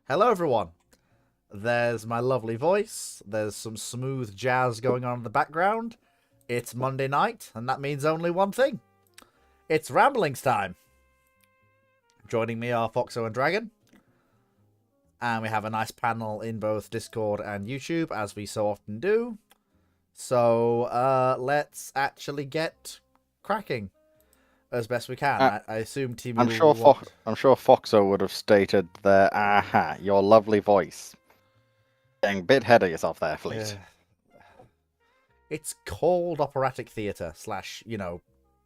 Hello, everyone. There's my lovely voice. There's some smooth jazz going on in the background. It's Monday night, and that means only one thing. It's ramblings time. Joining me are Foxo and Dragon. And we have a nice panel in both Discord and YouTube, as we so often do. So, let's actually get cracking as best we can. Uh, I assume Timu I'm sure Foxo would have stated there, aha, your lovely voice. Getting a bit ahead of yourself there, Fleet. It's called operatic theatre slash,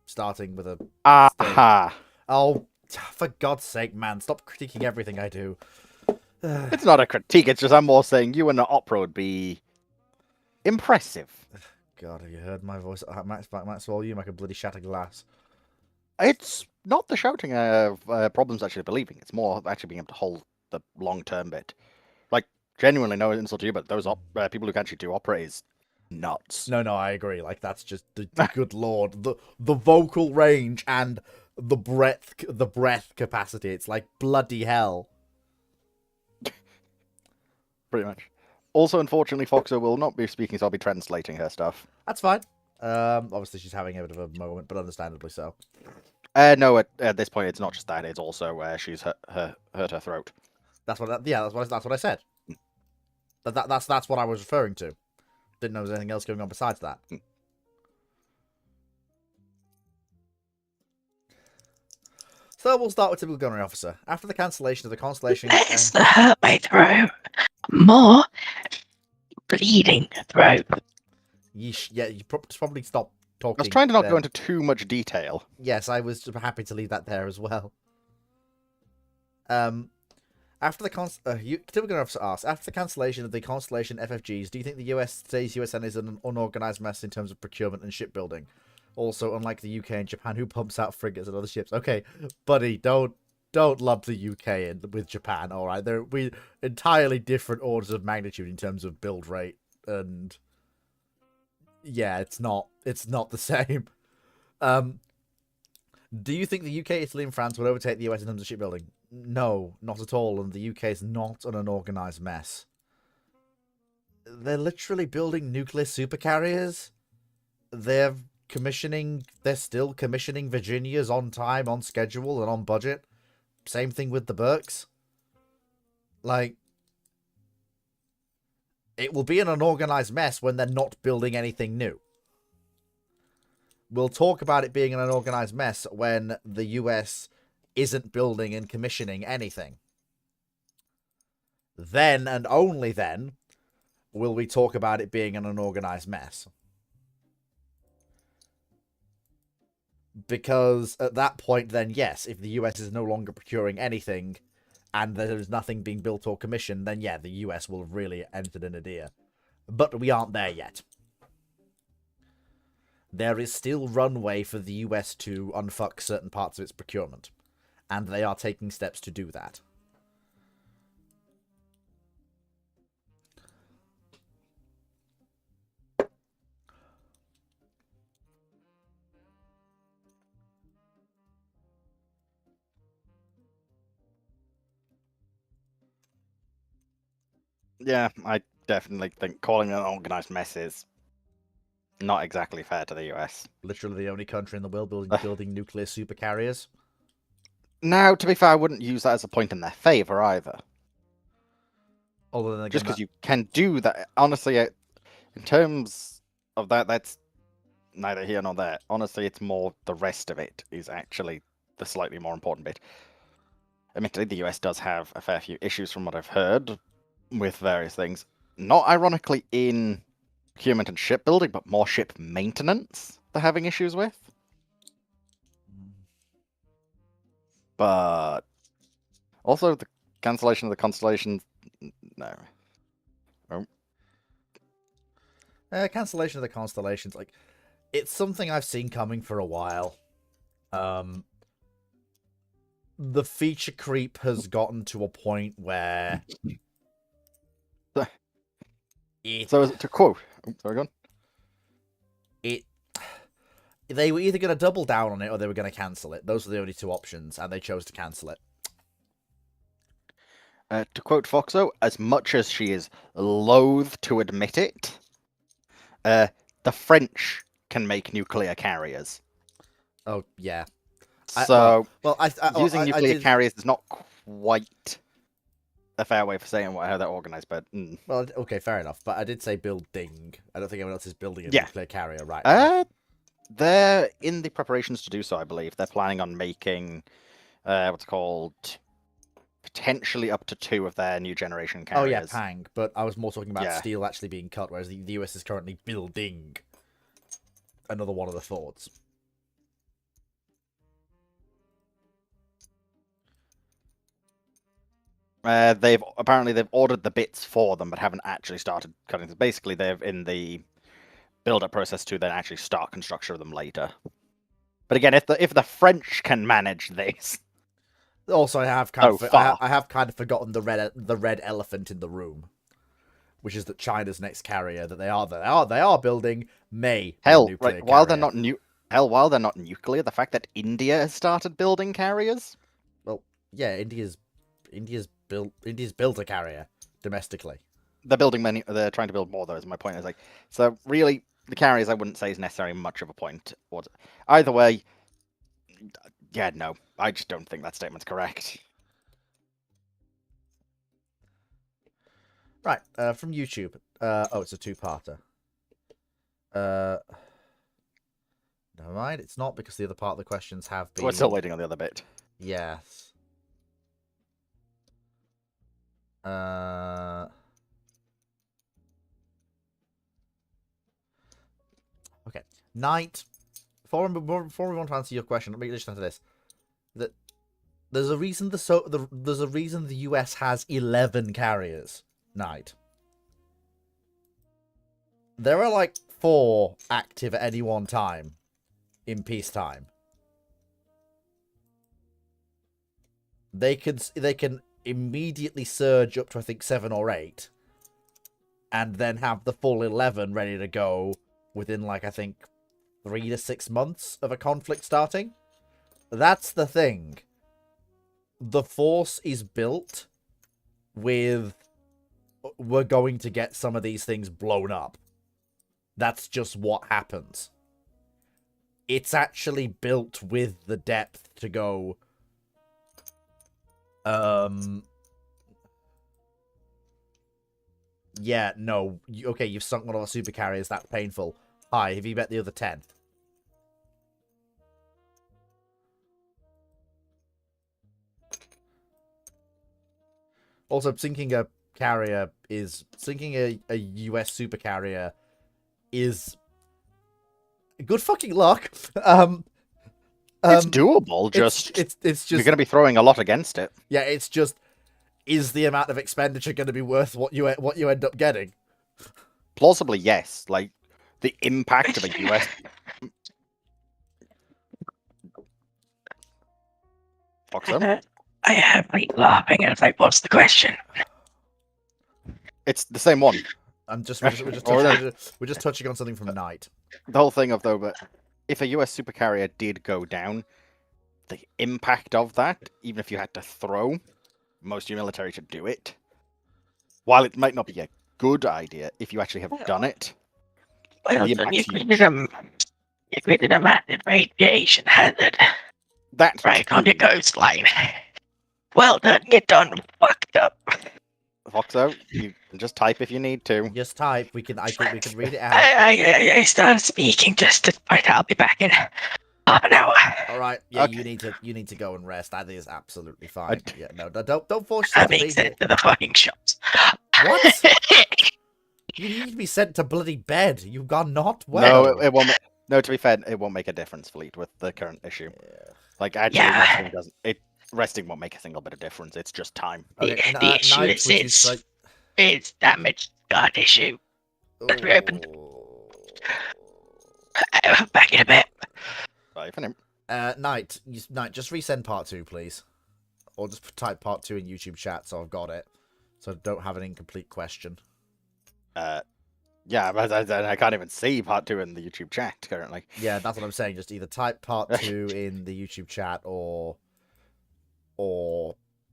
starting with a Aha! Oh, for God's sake, man, stop critiquing everything I do. It's not a critique, it's just I'm more saying you in an opera would be impressive. God, have you heard my voice? I might swallow you like a bloody shatter glass. It's not the shouting problems actually believing, it's more actually being able to hold the long-term bit. Like, genuinely no insult to you, but those people who can actually do opera is nuts. No, I agree. Like, that's just the good lord. The vocal range and the breath capacity. It's like bloody hell. Pretty much. Also, unfortunately, Foxo will not be speaking, so I'll be translating her stuff. That's fine. Obviously she's having a bit of a moment, but understandably so. No, at this point, it's not just that; it's also she's hurt her throat. That's what I said. That's what I was referring to. Didn't know there was anything else going on besides that. So we'll start with typical gunnery officer. After the cancellation of the Constellation... Less that hurt my throat. More bleeding throat. Yeah, you probably stop talking. I was trying to not there. go into too much detail. Yes, I was happy to leave that there as well. After the typical gunnery officer asks, after the cancellation of the Constellation FFGs, do you think the today's USN is an unorganized mess in terms of procurement and shipbuilding? Also, unlike the UK and Japan, who pumps out frigates and other ships. Okay, buddy, don't lump the UK in with Japan. All right, they're entirely different orders of magnitude in terms of build rate, and yeah, it's not the same. Do you think the UK, Italy, and France would overtake the US in terms of shipbuilding? No, not at all. And the UK is not an unorganized mess. They're literally building nuclear supercarriers. They're still commissioning Virginias on time, on schedule, and on budget. Same thing with the Burks. Like, it will be an unorganized mess when they're not building anything new. We'll talk about it being an unorganized mess when the US isn't building and commissioning anything. Then, and only then, will we talk about it being an unorganized mess. Because at that point, then, yes, if the US is no longer procuring anything and there's nothing being built or commissioned, then, yeah, the US will have really entered in a deer. But we aren't there yet. There is still runway for the US to unfuck certain parts of its procurement. And they are taking steps to do that. Yeah, I definitely think calling it an organized mess is not exactly fair to the US. Literally the only country in the world building nuclear supercarriers. Now, to be fair, I wouldn't use that as a point in their favor either. Other than just because you can do that, honestly, in terms of that, that's neither here nor there. Honestly, it's more the rest of it is actually the slightly more important bit. Admittedly, the US does have a fair few issues from what I've heard with various things. Not ironically in procurement and shipbuilding, but more ship maintenance they're having issues with. But also the cancellation of the Constellation, no. Cancellation of the Constellations, like, it's something I've seen coming for a while. The feature creep has gotten to a point where so to quote, sorry, go on. They were either going to double down on it or they were going to cancel it. Those were the only two options, and they chose to cancel it. To quote Foxo, as much as she is loath to admit it, the French can make nuclear carriers. Oh yeah. So I using nuclear did, carriers is not quite a fair way for saying how they're organized, but well, okay, fair enough. But I did say building. I don't think anyone else is building a Yeah. nuclear carrier right now. they're in the preparations to do so. I believe they're planning on making what's it called, potentially up to 2 of their new generation Oh yeah, carriers. Pang. But I was more talking about Yeah. steel actually being cut, whereas the US is currently building another one of the thoughts. They've ordered the bits for them, but haven't actually started cutting them. Basically, they're in the build-up process to then actually start construction of them later. But again, if the French can manage this, Also, I have kind So of far. I have kind of forgotten the red elephant in the room, which is that China's next carrier that they are building may be a hell, nuclear right, while they're carrier. not nuclear, the fact that India has started building carriers, Well, yeah, India's built a carrier domestically. they're building many. They're trying to build more. Though, is my point. Is like, so really, the carriers I wouldn't say is necessarily much of a point. Either way, yeah, no, I just don't think that statement's correct. Right, from YouTube. Oh, it's a two-parter. Never mind, it's not because the other part of the questions have been. We're still waiting on the other bit. Yes. Okay. Knight. Before we want to answer your question, let me just answer this. That there's a reason there's a reason the US has 11 carriers. Knight. There are like 4 active at any one time in peacetime. They can immediately surge up to I think 7 or 8, and then have the full 11 ready to go within like I think 3 to 6 months of a conflict starting. That's the thing. The force is built with we're going to get some of these things blown up. That's just what happens. It's actually built with the depth to go. Yeah, no. Okay, you've sunk one of our super carriers. That's painful. Hi, have you met the other 10? Also, sinking a US super carrier is good fucking luck. It's doable. It's just you're going to be throwing a lot against it. Yeah, it's just, is the amount of expenditure going to be worth what you end up getting? Plausibly, yes. Like the impact of a US. Foxo? I have been laughing and it's like, what's the question? It's the same one. We're just touching on something from Knight. The whole thing of though, but if a US supercarrier did go down, the impact of that, even if you had to throw, most of your military should do it. While it might not be a good idea, if you actually have done it, Well the done, you impact's created a massive radiation hazard that right on your coastline. Well done, you done fucked up. Foxo, you can just type if you need to. Just type. We can read it out. I started speaking just to point out I'll be back in half an hour. All right. Yeah, Okay. you need to go and rest. That is absolutely fine. I- Yeah, no, don't force I'm yourself to being be here. sent to the fucking shops. What? You need to be sent to bloody bed. You got not well. No, it won't. No, to be fair, it won't make a difference, Fleet, with the current issue. Yeah. Like actually, Yeah. resting doesn't. Resting won't make a single bit of difference. It's just time. Okay, The issue Knight, is which is like, it's damaged scar tissue. Let's reopen. Back in a bit. Bye for now. Knight, just resend part 2, please, or just type part 2 in YouTube chat so I've got it, so I don't have an incomplete question. Yeah, but I can't even see part 2 in the YouTube chat currently. Yeah, that's what I'm saying. Just either type part 2 in the YouTube chat or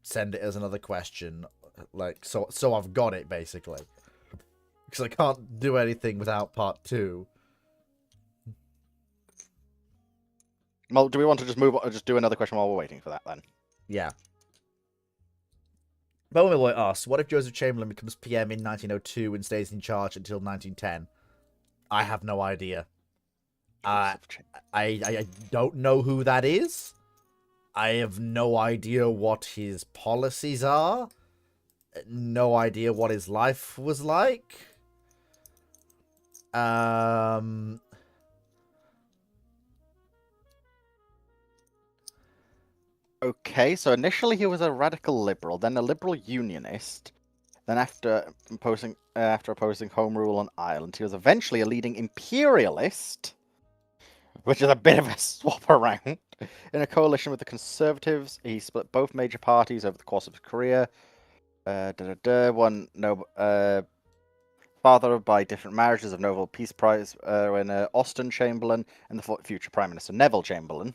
send it as another question. Like, so I've got it, basically. Because I can't do anything without part 2. Well, do we want to just move on, or just do another question while we're waiting for that then? Yeah. Bowman Boy asks, what if Joseph Chamberlain becomes PM in 1902 and stays in charge until 1910? I have no idea. I don't know who that is. I have no idea what his policies are. No idea what his life was like. Okay, so initially he was a radical liberal, then a liberal unionist. Then after opposing Home Rule on Ireland, he was eventually a leading imperialist, which is a bit of a swap around. In a coalition with the Conservatives, he split both major parties over the course of his career. Father by different marriages of Nobel Peace Prize winner Austen Chamberlain and the future Prime Minister Neville Chamberlain.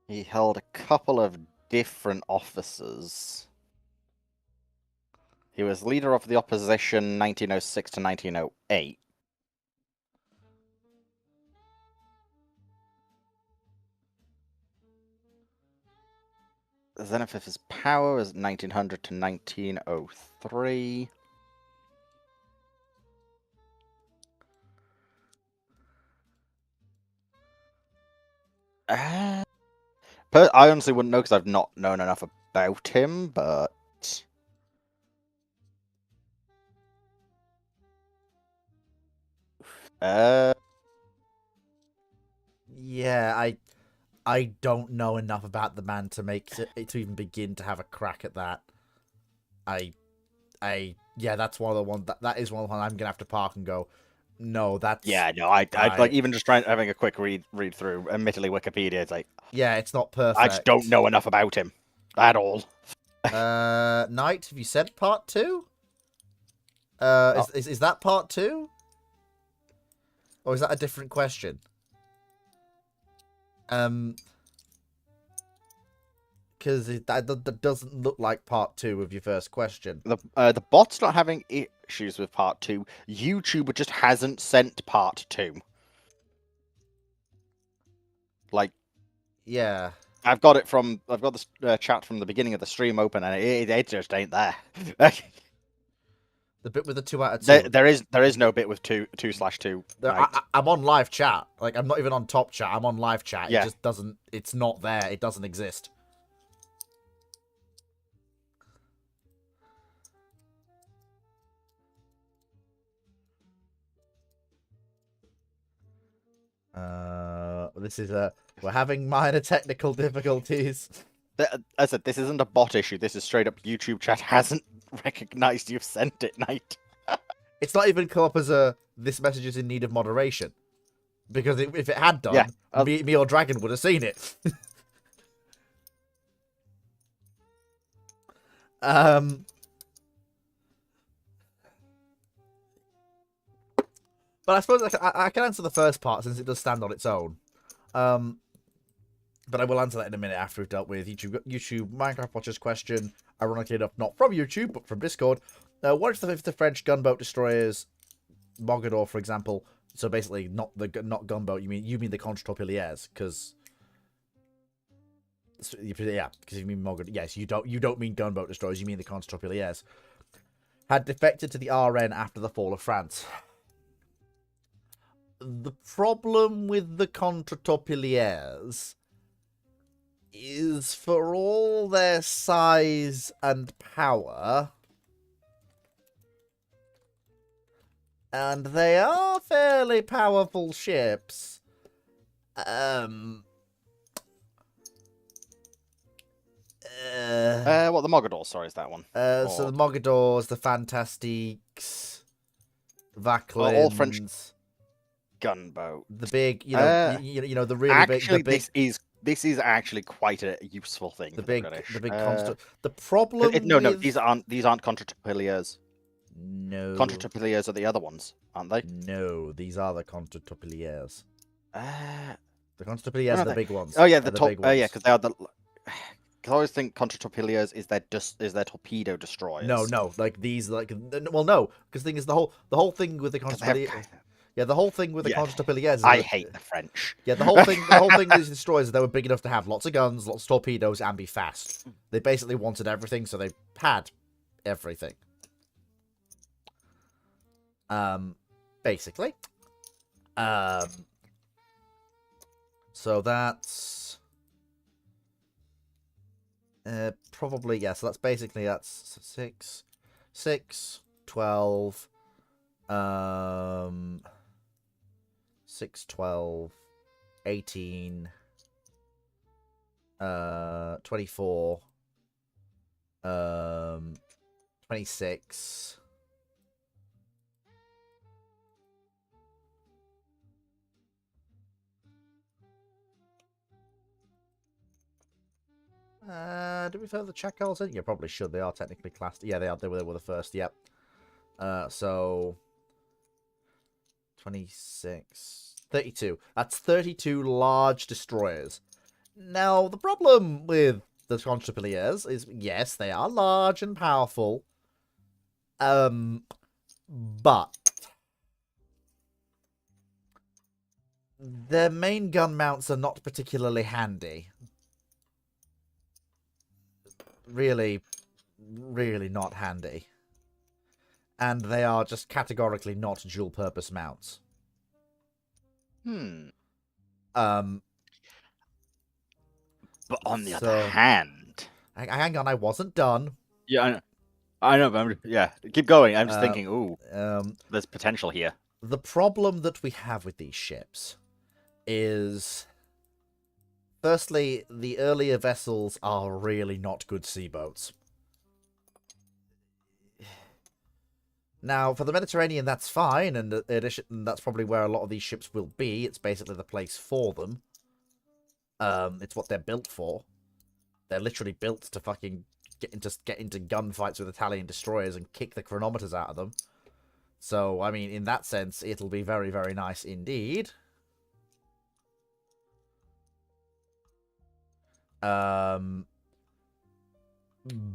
He held a couple of different offices. He was leader of the opposition 1906 to 1908. The zenith of his power was 1900 to 1903. I honestly wouldn't know because I've not known enough about him, but... Yeah, I don't know enough about the man to to even begin to have a crack at that. Yeah, that's one of the ones that is one of the ones I'm gonna have to park and go. No, that's yeah, no, I like even just having a quick read through. Admittedly, Wikipedia, it's like yeah, it's not perfect. I just don't know enough about him at all. Knight, have you said part 2? Is that part 2? Or is that a different question? Because that doesn't look like part 2 of your first question. The bot's not having issues with part 2. YouTube just hasn't sent part 2. Like, yeah, I've got the chat from the beginning of the stream open, and it just ain't there. the bit with the 2 out of 2. There is no bit with 2/2. Right? I'm on live chat. Like, I'm not even on top chat. I'm on live chat. Yeah. It just doesn't. It's not there. It doesn't exist. This is we're having minor technical difficulties. As I said, this isn't a bot issue. This is straight up YouTube chat hasn't recognized you've sent it, Knight. It's not even come up as this message is in need of moderation. Because if it had done, Yeah, me or Dragon would have seen it. But I suppose I can answer the first part since it does stand on its own. But I will answer that in a minute after we've dealt with YouTube Minecraft Watchers question. Ironically enough, not from YouTube, but from Discord. What if the French gunboat destroyers Mogador, for example? So basically, not gunboat. You mean the Contre-Torpilliers? Because yeah, because you mean Mogador. Yes, you don't mean gunboat destroyers. You mean the Contre-Torpilliers. Had defected to the RN after the fall of France. The problem with the Contre-Torpilliers is for all their size and power, and they are fairly powerful ships, what the Mogador? Sorry, is that one? So the Mogadors, the Fantastiques, Vaclins, all French gunboat. the big, you know, the really actually, big. This is actually quite a useful thing. The for big, British. the big constant. The problem. No, these aren't Contre-Torpilliers. No. Contratorpilleers are the other ones, aren't they? No, these are the Contratorpilleers. Uh, The Contratorpilleers are are the they? big ones. Oh yeah, They're the top. big ones. Yeah, because they are the. Because I always think Contratorpilleers is their torpedo destroyers. No, like these, like well, no, because the thing is the whole thing with the 'Cause they have Contratorpilleers. kind Yeah, the whole thing with the Yeah. Contratorpilleers. is I that- hate the French. Yeah, the whole thing with these destroyers is they were big enough to have lots of guns, lots of torpedoes, and be fast. They basically wanted everything, so they had everything. Basically. So that's probably, yeah, so that's basically, that's 6, 12, 6, 12, 18, 24, 26, do we throw the Chakals in? Yeah, probably should. They are technically classed. Yeah, they are. They were the first. Yep. So 26, 32. That's 32 large destroyers. Now, the problem with the Contrapilliers is, yes, they are large and powerful. But their main gun mounts are not particularly handy. Really not handy. And they are just categorically not dual-purpose mounts. Hmm. Um, But on the So- other hand, hang on, I wasn't done. yeah, I know, but yeah, keep going. I'm just Uh, thinking, ooh, Um, there's potential here. the problem that we have with these ships is, firstly, the earlier vessels are really not good sea boats. Now, for the Mediterranean, that's fine, and that's probably where a lot of these ships will be. It's basically the place for them. It's what they're built for. They're literally built to fucking get into gunfights with Italian destroyers and kick the chronometers out of them. So, I mean, in that sense, it'll be very, very nice indeed.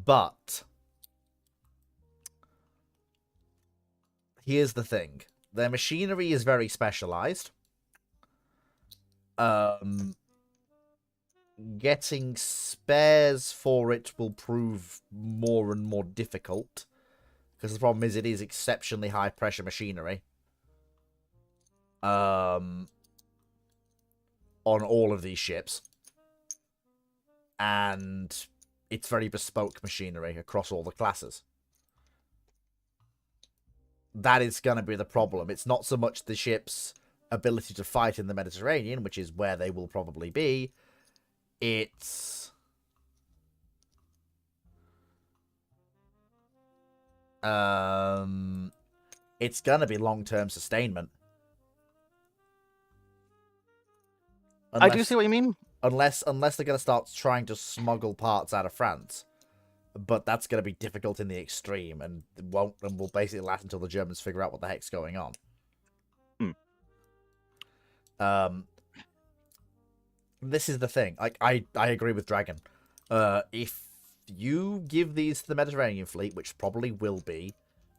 But here's the thing. Their machinery is very specialized. Getting spares for it will prove more and more difficult. Because the problem is it is exceptionally high pressure machinery. On all of these ships. And it's very bespoke machinery across all the classes. That is going to be the problem. It's not so much the ship's ability to fight in the Mediterranean, which is where they will probably be. It's gonna be long-term sustainment. I do see what you mean. Unless they're gonna start trying to smuggle parts out of France. But that's gonna be difficult in the extreme, and will basically last until the Germans figure out what the heck's going on. This is the thing. Like, I agree with Dragon. If you give these to the Mediterranean fleet, which probably will be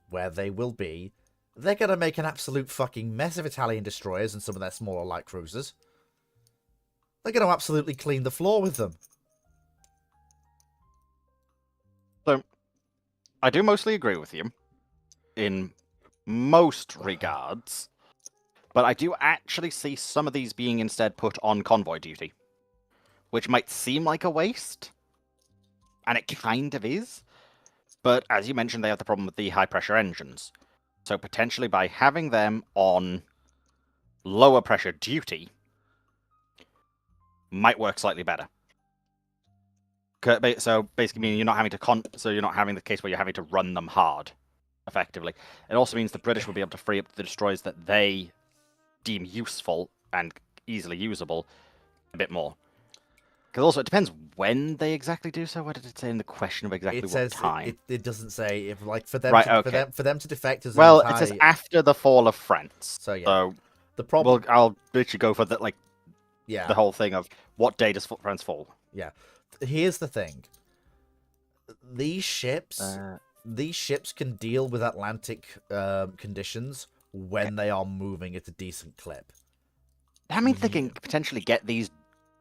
where they will be, they're going to make an absolute fucking mess of Italian destroyers and some of their smaller light cruisers. They're going to absolutely clean the floor with them. So, I do mostly agree with you in most regards, but I do actually see some of these being instead put on convoy duty, which might seem like a waste, and it kind of is, but as you mentioned, they have the problem with the high-pressure engines. So potentially by having them on lower pressure duty might work slightly better. So basically meaning you're not having to you're not having the case where you're having to run them hard, effectively. It also means the British will be able to free up the destroyers that they deem useful and easily usable a bit more. Because also it depends when they exactly do so. What did it say in the question of exactly It what says time? it doesn't say if like for them Right, to, okay. for them to defect as an Well, entire... it says after the fall of France. So yeah, So the problem. I'll literally go for the Yeah, the whole thing of what day does France fall? yeah. Here's the thing. These ships, can deal with Atlantic conditions when they are moving at a decent clip. That means they can potentially get these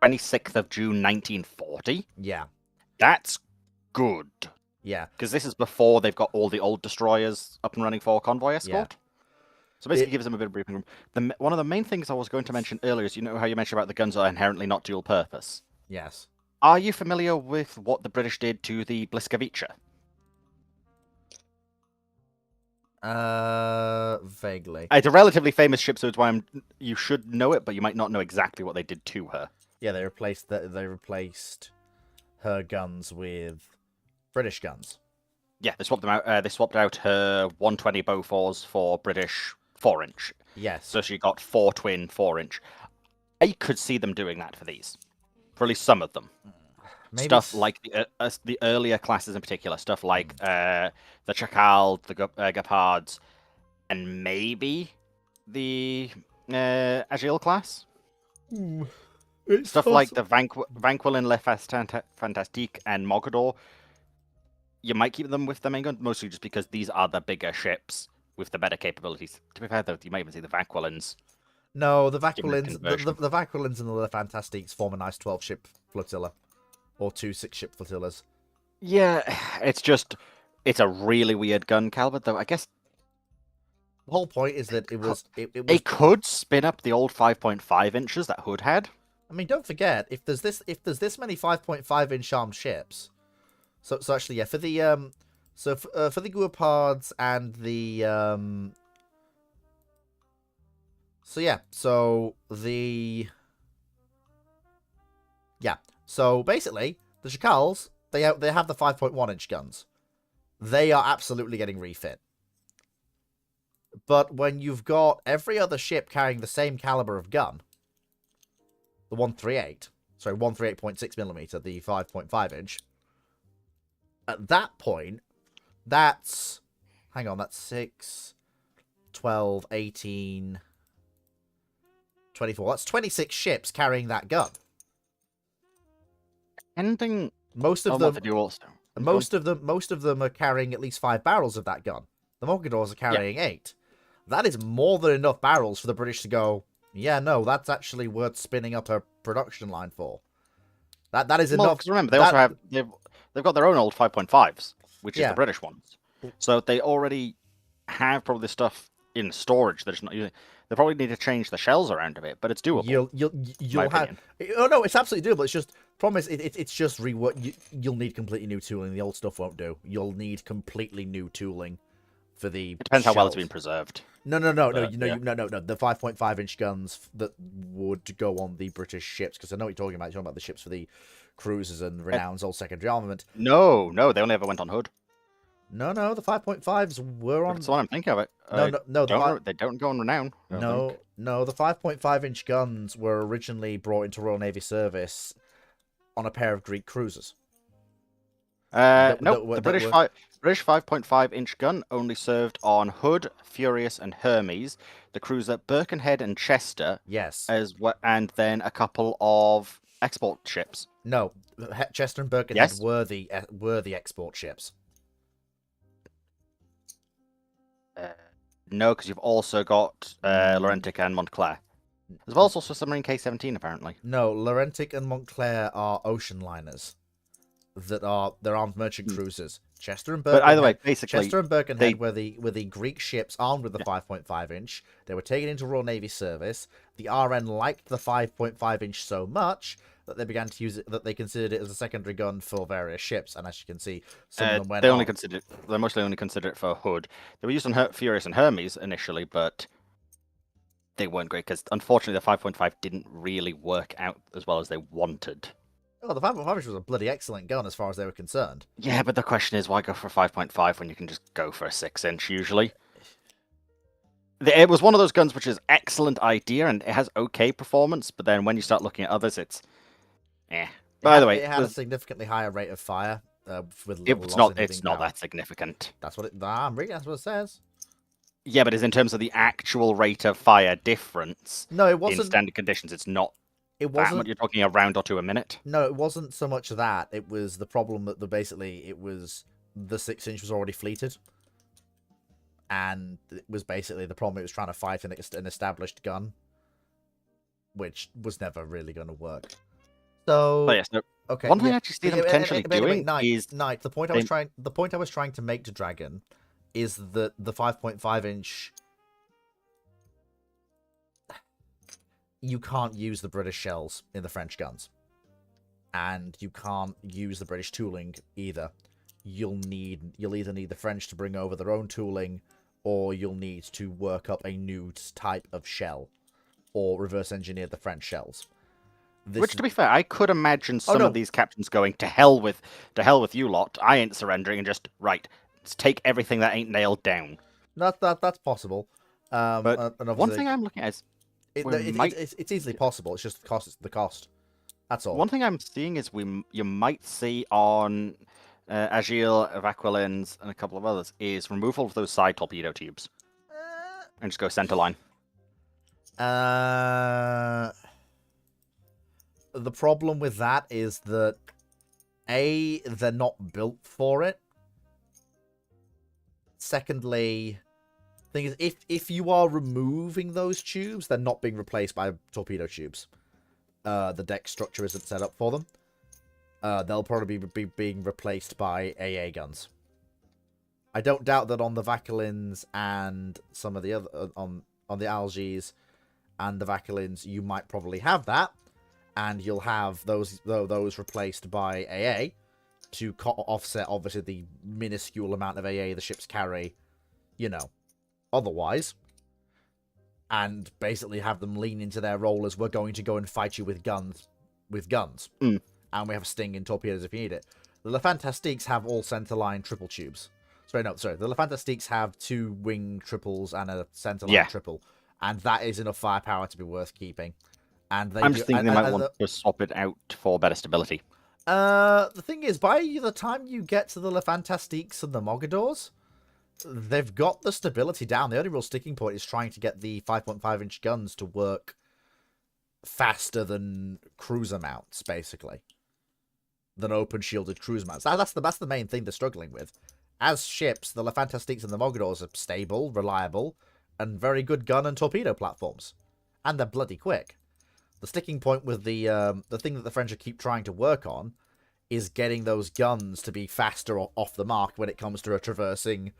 26th of June 1940. Yeah, That's good. yeah. Because this is before they've got all the old destroyers up and running for convoy escort. So basically gives them a bit of breathing room. One of the main things I was going to mention earlier is, you know how you mentioned about the guns are inherently not dual purpose? Yes. Are you familiar with what the British did to the Bliskavica? Vaguely. It's a relatively famous ship, so it's why you should know it, but you might not know exactly what they did to her. Yeah, they replaced her guns with British guns. Yeah, they swapped them out. They swapped out her 120 Bofors for British 4-inch. Yes. So she got 4 twin 4-inch. I could see them doing that for these, for at least some of them. Maybe Stuff like the earlier classes in particular, stuff like the Chacal, the Gepards, and maybe the Agile class. Stuff like the Vanquilin, Le Fantastique, and Mogador. You might keep them with the main gun, mostly just because these are the bigger ships with the better capabilities. To be fair, though, you might even see the Vanquilins. No, the Given the Vaquilins, conversion. the Vaquilins and the Le Fantastiques form a nice 12-ship flotilla. Or 2 6-ship flotillas. Yeah, it's a really weird gun caliber, though. I guess The whole point is that it was... they could spin up the old 5.5 inches that Hood had. I mean, don't forget, if there's this many 5.5-inch armed ships... So actually, yeah, for the... for the Guepards and the... So yeah, so the... Yeah, so basically, the Chacals, they have the 5.1-inch guns. They are absolutely getting refit. But when you've got every other ship carrying the same caliber of gun, the 138, sorry, 138.6mm, the 5.5-inch, at that point, that's... Hang on, that's 6, 12, 18, 24. That's 26 ships carrying that gun. Anything Most of on them, what they do also. most of them are carrying at least 5 barrels of that gun. The Mogadors are carrying 8. That is more than enough barrels for the British to go, yeah, no, that's actually worth spinning up a production line for. That is enough. Because remember, they also have they've got their own old 5.5s, which is Yeah. the British ones. So they already have probably stuff in storage. They're just not using. They probably need to change the shells around a bit, but it's doable. You'll have. Oh no, it's absolutely doable. It's just promise. It's just rework. You'll need completely new tooling. The old stuff won't do. You'll need completely new tooling for the. It depends how well it's shells. been preserved. No. yeah. No. The 5.5-inch guns that would go on the British ships, because I know what you're talking about. You're talking about the ships for the cruisers and Renown's old secondary armament. No, they only ever went on Hood. No, the 5.5s were on. That's what I'm thinking of it. No. They don't go on Renown. I don't think. No, the 5.5-inch guns were originally brought into Royal Navy service on a pair of Greek cruisers. No, that the British 5.5-inch gun only served on Hood, Furious, and Hermes, the cruiser Birkenhead and Chester, Yes. and then a couple of export ships. No, Chester and Birkenhead Yes? were the export ships. No, because you've also got Laurentic and Montclair. There's also a submarine K-17, apparently. No, Laurentic and Montclair are ocean liners. They're armed merchant cruisers. Chester and Birkenhead. But either way, basically, Chester and Birkenhead were the Greek ships armed with the 5.5-inch. They were taken into Royal Navy service. The RN liked the 5.5-inch so much that they began to use it. That they considered it as a secondary gun for various ships. And as you can see, some of them went. They mostly only consider it for Hood. They were used on Furious and Hermes initially, but they weren't great because unfortunately the 5.5 didn't really work out as well as they wanted. Oh, the 5.5-inch was a bloody excellent gun as far as they were concerned. Yeah, but the question is, why go for a 5.5 when you can just go for a 6-inch usually? It was one of those guns which is excellent idea and it has okay performance, but then when you start looking at others, it's By the way, it had a significantly higher rate of fire with little it's loss not in it's hitting not power. that significant. That's what it. I'm reading. That's what it says. Yeah, but it's in terms of the actual rate of fire difference No, it in wasn't. standard conditions. It's not It that much. wasn't. You're talking a round or two a minute. No, it wasn't so much that. It was the problem that basically it was the 6-inch was already fleeted, and it was basically the problem. It was trying to fight an established gun, which was never really going to work. So But yes, no, okay, one thing yeah. I actually see them Anyway, potentially anyway, doing is Knight. The point I was trying to make to Dragon is that the 5.5-inch. You can't use the British shells in the French guns. And you can't use the British tooling either. You'll either need the French to bring over their own tooling, or you'll need to work up a new type of shell, or reverse engineer the French shells. Which, to be fair, I could imagine Oh, some no. of these captains going to hell with you lot. I ain't surrendering, and just right, let's take everything that ain't nailed down. That's possible. But and one thing I'm looking at is it's easily possible. It's just the cost. That's all. one thing I'm seeing is you might see on Agile, Evacualins, and a couple of others is removal of those side torpedo tubes and just go center line. The problem with that is that they're not built for it. Secondly, thing is, if you are removing those tubes, they're not being replaced by torpedo tubes. The deck structure isn't set up for them. They'll probably be being replaced by AA guns. I don't doubt that on the Vaculins and some of the other on the Algies and the Vaculins, you might probably have that, and you'll have those replaced by AA to offset obviously the minuscule amount of AA the ships carry, otherwise, and basically have them lean into their role as we're going to go and fight you with guns, and we have Sting and torpedoes if you need it. The Fantastiques have all centerline triple tubes. The Fantastiques have 2 wing triples and a centerline triple, and that is enough firepower to be worth keeping. And I'm just thinking they might want to swap it out for better stability. The thing is, by the time you get to the Fantastiques and the Mogadors, they've got the stability down. The only real sticking point is trying to get the 5.5-inch guns to work faster than cruiser mounts, basically. Than open shielded cruiser mounts. That's the main thing they're struggling with. As ships, the Fantastiques and the Mogadors are stable, reliable, and very good gun and torpedo platforms. And they're bloody quick. The sticking point with the thing that the French keep trying to work on is getting those guns to be faster off the mark when it comes to traversing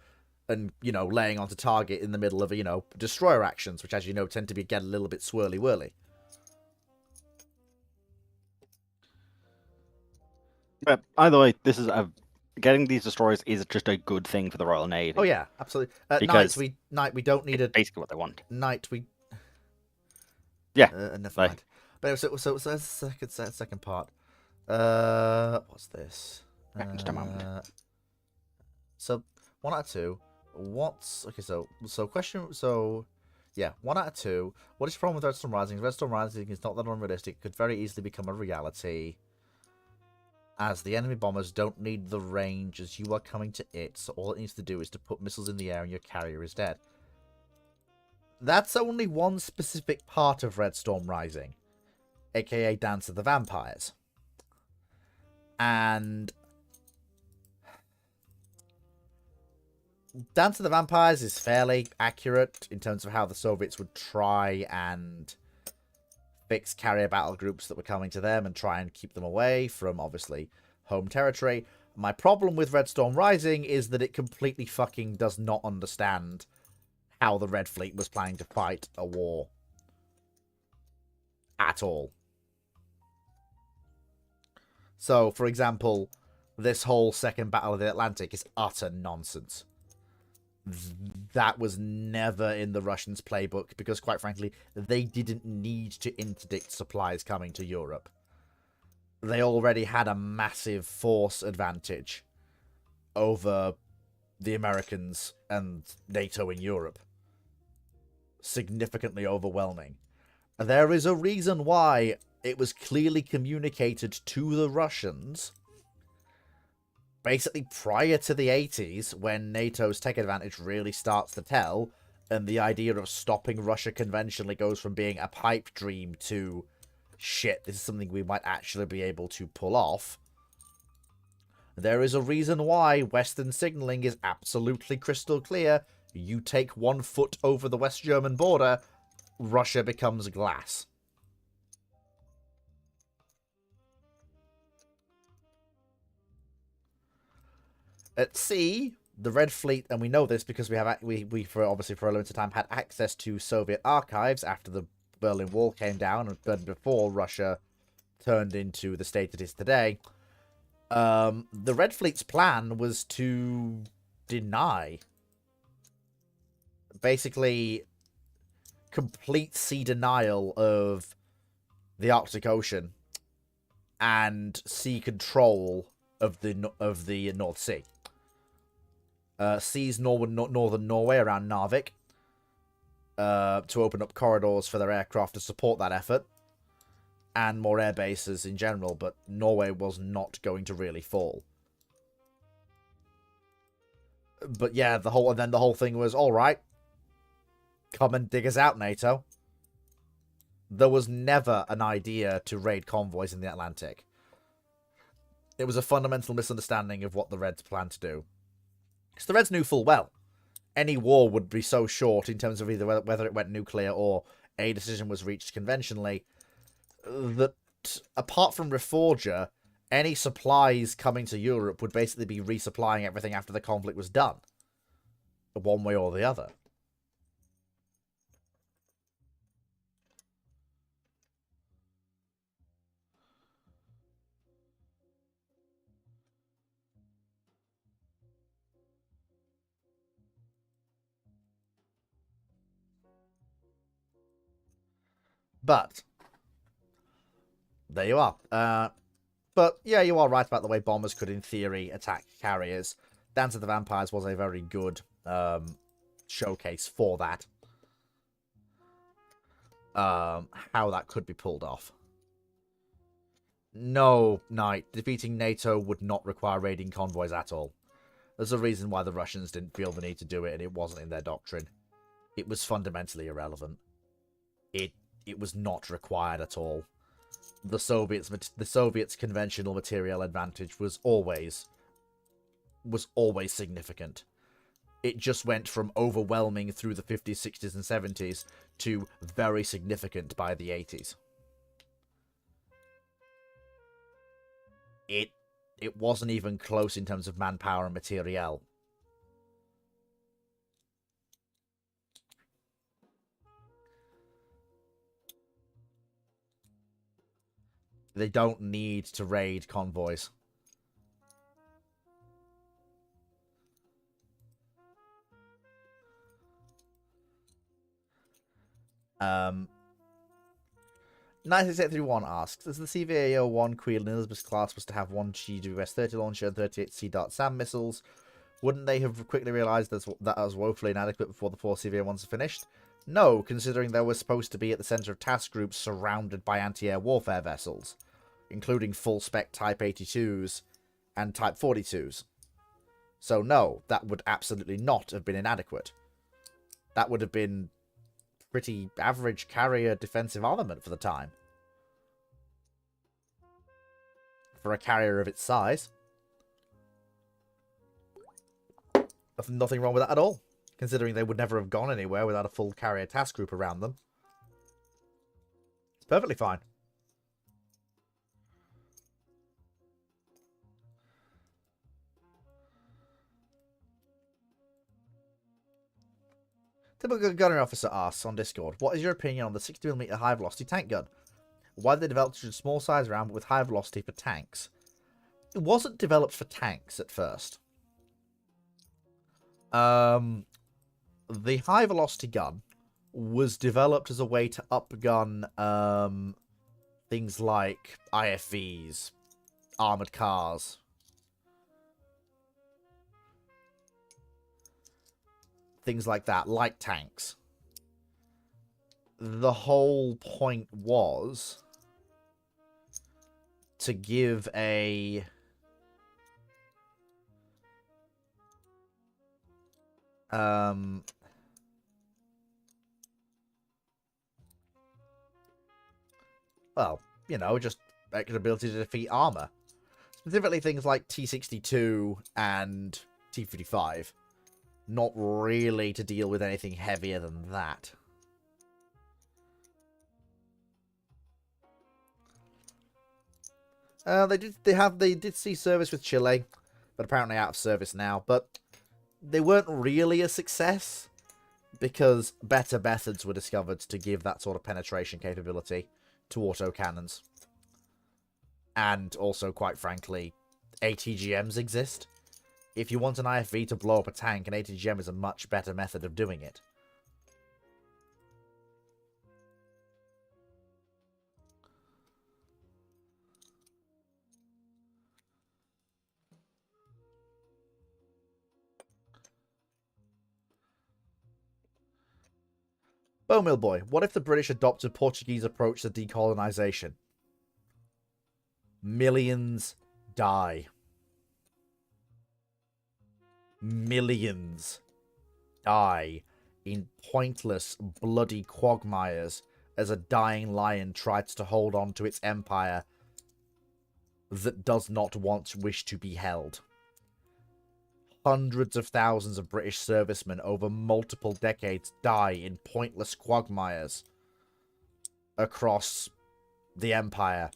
and, laying onto target in the middle of, destroyer actions, which, as you know, tend to get a little bit swirly-whirly. But either way, this is getting these destroyers is just a good thing for the Royal Navy. Oh yeah, absolutely. Because Knight, we don't need a basically what they want. Knight. Yeah. Never mind. But so that's the second part. What's this? Just a moment. So 1 out of 2. Question. So yeah, 1 out of 2. What is the problem with Redstone Rising? Redstone Rising is not that unrealistic. It could very easily become a reality, as the enemy bombers don't need the range as you are coming to it, so all it needs to do is to put missiles in the air and your carrier is dead. That's only one specific part of Red Storm Rising, aka Dance of the Vampires. And Dance of the Vampires is fairly accurate in terms of how the Soviets would try and fix carrier battle groups that were coming to them and try and keep them away from, obviously, home territory. My problem with Red Storm Rising is that it completely fucking does not understand how the Red Fleet was planning to fight a war. At all. So, for example, this whole Second Battle of the Atlantic is utter nonsense. That was never in the Russians' playbook because, quite frankly, they didn't need to interdict supplies coming to Europe. They already had a massive force advantage over the Americans and NATO in Europe. Significantly overwhelming. There is a reason why it was clearly communicated to the Russians basically prior to the 80s, when NATO's tech advantage really starts to tell, and the idea of stopping Russia conventionally goes from being a pipe dream to, shit, this is something we might actually be able to pull off. There is a reason why Western signaling is absolutely crystal clear. You take 1 foot over the West German border, Russia becomes glass. At sea, the Red Fleet, and we know this because we for obviously for a limited time had access to Soviet archives after the Berlin Wall came down and before Russia turned into the state it is today. The Red Fleet's plan was to deny, basically, complete sea denial of the Arctic Ocean and sea control of the North Sea. Seize northern Norway around Narvik to open up corridors for their aircraft to support that effort, and more air bases in general, but Norway was not going to really fall. But yeah, the whole thing was, alright, come and dig us out, NATO. There was never an idea to raid convoys in the Atlantic. It was a fundamental misunderstanding of what the Reds planned to do. Because the Reds knew full well any war would be so short in terms of either whether it went nuclear or a decision was reached conventionally, that apart from Reforger, any supplies coming to Europe would basically be resupplying everything after the conflict was done, one way or the other. But there you are. But yeah, you are right about the way bombers could, in theory, attack carriers. Dance of the Vampires was a very good showcase for that. How that could be pulled off. No, Knight. Defeating NATO would not require raiding convoys at all. There's a reason why the Russians didn't feel the need to do it, and it wasn't in their doctrine. It was fundamentally irrelevant. It was not required at all. The Soviets' conventional material advantage was always significant. It just went from overwhelming through the 50s, 60s, and 70s to very significant by the 80s. It wasn't even close in terms of manpower and materiel. They don't need to raid convoys. Um, 9631 asks, as the CVAO-1 Queen Elizabeth class was to have one GWS-30 launcher and 38 Sea Dart SAM missiles, wouldn't they have quickly realised that was woefully inadequate before the 4 CVA-1s are finished? No, considering they were supposed to be at the centre of task groups surrounded by anti-air warfare vessels, including full-spec Type 82s and Type 42s. So no, that would absolutely not have been inadequate. That would have been pretty average carrier defensive armament for the time. For a carrier of its size. Nothing wrong with that at all, considering they would never have gone anywhere without a full carrier task group around them. It's perfectly fine. Typical gunnery officer asks on Discord, what is your opinion on the 60mm high velocity tank gun? Why did they develop such a small size round but with high velocity for tanks? It wasn't developed for tanks at first. The high velocity gun was developed as a way to upgun things like IFVs, armored cars. Things like that, light tanks. The whole point was to give a... well, you know, just extra ability to defeat armor. Specifically things like T62 and T55. Not really to deal with anything heavier than that. They did see service with Chile, but apparently out of service now. But they weren't really a success because better methods were discovered to give that sort of penetration capability to autocannons. And also, quite frankly, ATGMs exist. If you want an IFV to blow up a tank, an ATGM is a much better method of doing it. Bowmill Boy, what if the British adopted Portuguese approach to decolonization? Millions die. Millions die in pointless, bloody quagmires as a dying lion tries to hold on to its empire that does not wish to be held. Hundreds of thousands of British servicemen over multiple decades die in pointless quagmires across the empire.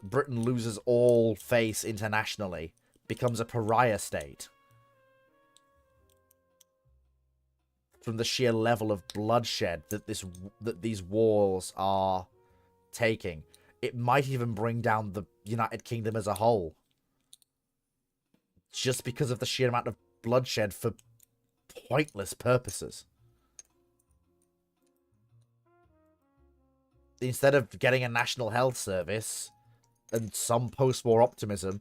Britain loses all face internationally, becomes a pariah state. From the sheer level of bloodshed that these wars are taking. It might even bring down the United Kingdom as a whole. Just because of the sheer amount of bloodshed for pointless purposes. Instead of getting a national health service and some post-war optimism,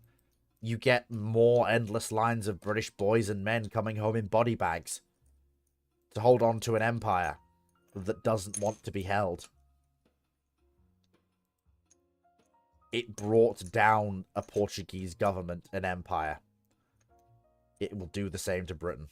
you get more endless lines of British boys and men coming home in body bags to hold on to an empire that doesn't want to be held. It brought down a Portuguese government and empire. It will do the same to Britain.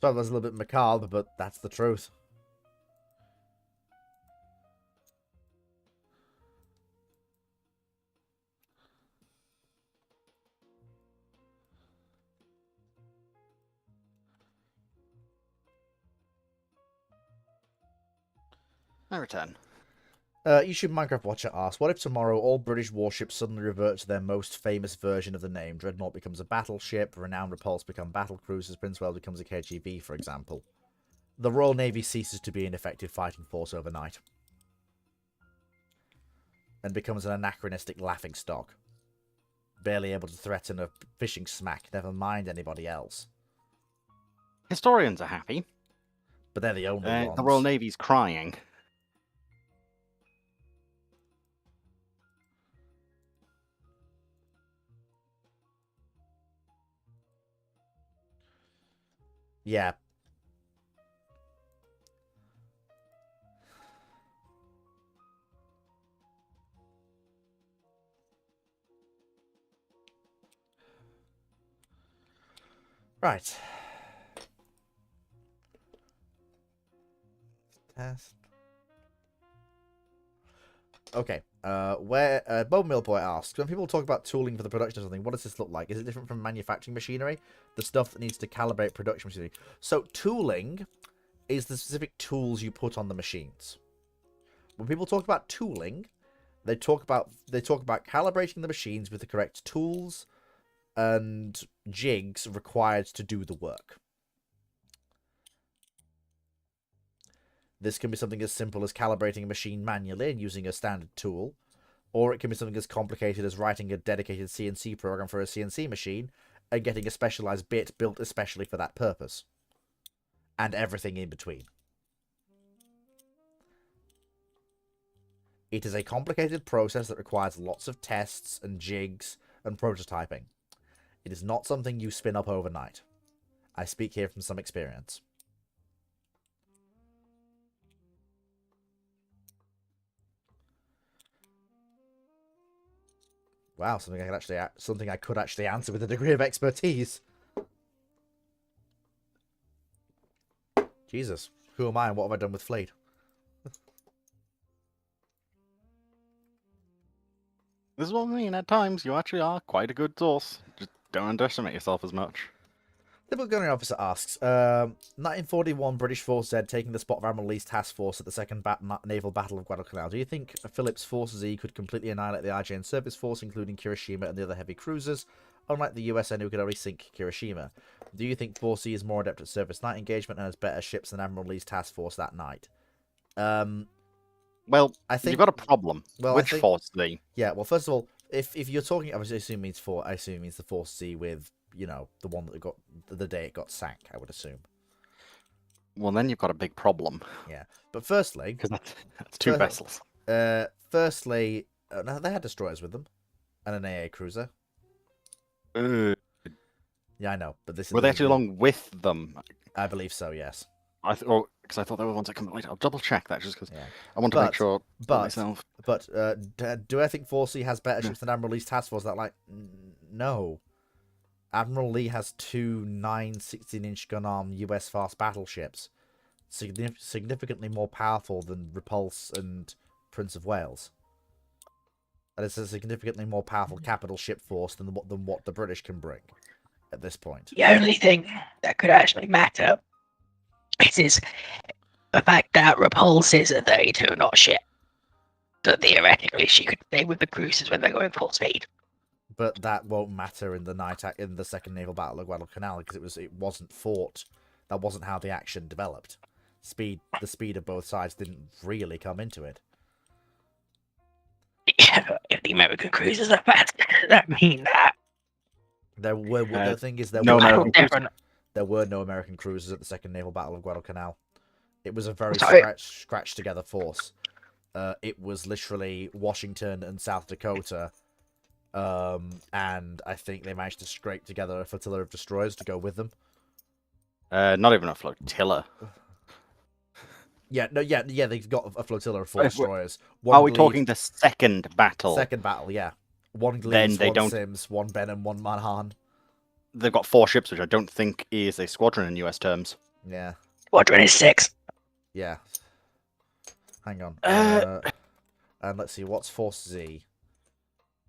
So that's a little bit macabre, but that's the truth. I return. YouTube Minecraft Watcher asks, what if tomorrow all British warships suddenly revert to their most famous version of the name? Dreadnought becomes a battleship, Renowned Repulse become battle cruisers, Prince Wales becomes a KGB, for example. The Royal Navy ceases to be an effective fighting force overnight. And becomes an anachronistic laughingstock. Barely able to threaten a fishing smack, never mind anybody else. Historians are happy. But they're the only ones. The Royal Navy's crying. Yeah. Right. Test. Okay. Bone Boy asks, when people talk about tooling for the production of something, what does this look like? Is it different from manufacturing machinery? The stuff that needs to calibrate production machinery. So tooling is the specific tools you put on the machines. When people talk about tooling, they talk about calibrating the machines with the correct tools and jigs required to do the work. This can be something as simple as calibrating a machine manually and using a standard tool, or it can be something as complicated as writing a dedicated CNC program for a CNC machine and getting a specialized bit built especially for that purpose. And everything in between. It is a complicated process that requires lots of tests and jigs and prototyping. It is not something you spin up overnight. I speak here from some experience. Wow, something I could actually answer with a degree of expertise. Jesus, who am I and what have I done with Fleet? This is what I mean. At times, you actually are quite a good source. Just don't underestimate yourself as much. Typical Gunnery Officer asks, 1941 British forces had taken the spot of Admiral Lee's task force at the Second Naval Battle of Guadalcanal. Do you think Phillips' Force Z could completely annihilate the IJN Service Force, including Kirishima and the other heavy cruisers, unlike the USN who could only sink Kirishima? Do you think Force Z is more adept at surface night engagement and has better ships than Admiral Lee's task force that night? Well, I think you've got a problem. well, I Which think- Force Z? Yeah, well, first of all, if you're talking, I assume it means the Force Z with, the one that got the day it got sank, I would assume. Well, then you've got a big problem. Yeah, but firstly, Because that's two Fir- vessels. Firstly, no, they had destroyers with them, and an AA cruiser. Uh, Yeah, I know, but this is were they actually along with them? I believe so. Yes, Because I thought they were the ones that come later. I'll double check that just because yeah. I want to But- make sure for But myself. do I think Force C has better No. ships than Admiral Lee's task force? No. Admiral Lee has two 16-inch gun arm US fast battleships, significantly more powerful than Repulse and Prince of Wales. That is a significantly more powerful capital ship force than what the British can bring at this point. The only thing that could actually matter is the fact that Repulse is a 32 knot ship. So theoretically, she could stay with the cruisers when they're going full speed. But that won't matter in the Second Naval Battle of Guadalcanal because it wasn't fought. That wasn't how the action developed. The speed of both sides didn't really come into it. If the American cruisers are fast, does that mean that? The thing is, no, I no. don't different. there were no American cruisers at the Second Naval Battle of Guadalcanal. It was a very Sorry. scratched together force. It was literally Washington and South Dakota, and I think they managed to scrape together a flotilla of destroyers to go with them. Not even a flotilla. Yeah, they've got a flotilla of four Wait, destroyers. Are we One talking the second battle? second battle? Yeah, one Then Glees, they one don't- Sims, one Ben, and one Manhan. They've got 4 ships, which I don't think is a squadron in US terms. Yeah, Squadron is 6. yeah. Hang on. Uh, And let's see, what's Force Z?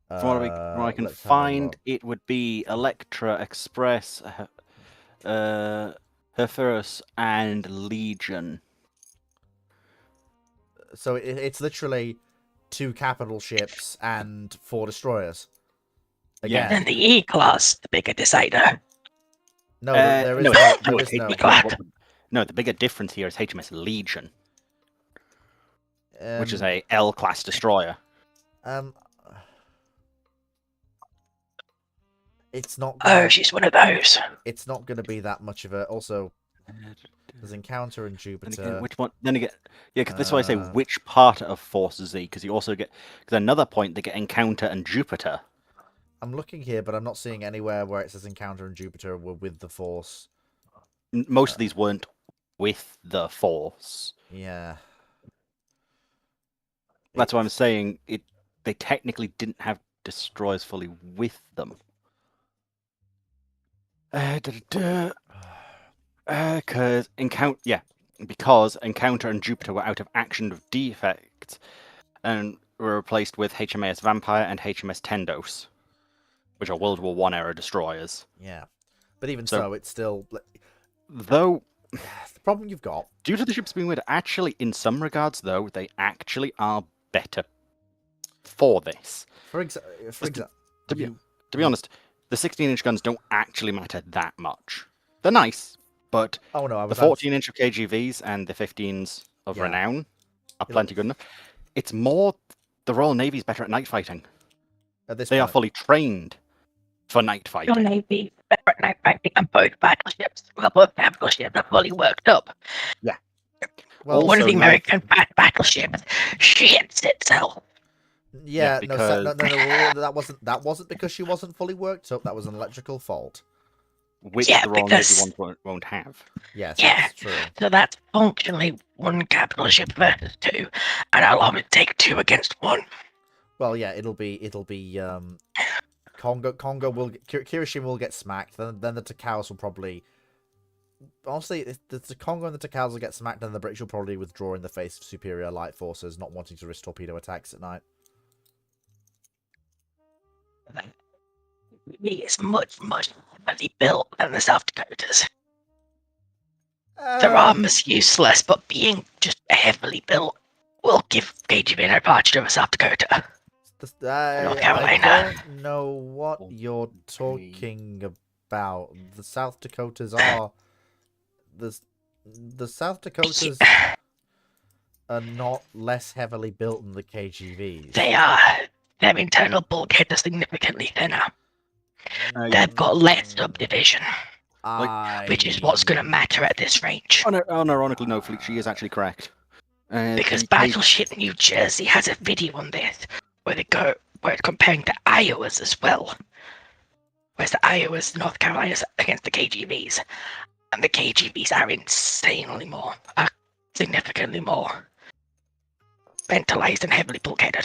From what I can let's have a find, look. it would be Electra, Express, Herferus, and Legion. So it's literally 2 capital ships and 4 destroyers. Yeah. Again, And the E class, the bigger decider. no, there is no, no, no, there is no. no, the bigger difference here is HMS Legion, which is um, a L-class destroyer. It's not. Oh, Gonna, she's one of those. it's not going to be that much of a. Also, there's Encounter and Then Jupiter. again, which one? Then again, yeah, 'cause that's why I say Uh, which part of Force Z, because you also get. Because another point, they get Encounter and Jupiter. I'm looking here, but I'm not seeing anywhere where it says Encounter and Jupiter were with the Force. Most of these weren't with the Force. Yeah. That's why I'm saying it. They technically didn't have destroyers fully with them. Because Encounter and Jupiter were out of action with defects, and were replaced with HMAS Vampire and HMS Tendos, which are World War One era destroyers. Yeah. But even So- so, it's still. Though, The problem you've got. due to the ships being weird, actually, in some regards, though, they actually are better for this. For example. To be honest, the 16-inch guns don't actually matter that much. They're nice, but Oh no, I the was 14-inch of KGVs and the 15s of Yeah. Renown are You plenty good enough. It's more the Royal Navy's better at night fighting. at this They are point. fully trained for night Your fighting. Navy, better at night fighting, and both battleships, well, both battleships are fully worked up. Well, One of the Also, no- American battleships shits itself. yeah, no, because that wasn't because she wasn't fully worked up. That was an electrical fault. which Yeah, the Royal Navy because- won't have. Yes, Yeah. that's true. So that's functionally one capital ship versus two, and I'll have it take two against one. Well, yeah, it'll be Congo will Kirishima will get smacked. Then the Takaos will probably. Honestly, if the Congo and the Takaos will get smacked, then the British will probably withdraw in the face of superior light forces, not wanting to risk torpedo attacks at night. It's much heavily built than the South Dakotas. Their armor's useless, but being just heavily built will give KGB an advantage over South Dakota. North I Carolina. don't know what you're talking about. The South Dakotas are the South Dakotas are not less heavily built than the KGVs. They are. Their internal bulkhead is significantly thinner. Uh, They've got less subdivision, I... which is what's going to matter at this range. Unironically, no, Fleet, she is actually correct. Because the Battleship New Jersey has a video on this where it's comparing the Iowas as well. Whereas the Iowas, North Carolinas against the KGBs. And the KGBs are significantly more ventilated and heavily bulkheaded.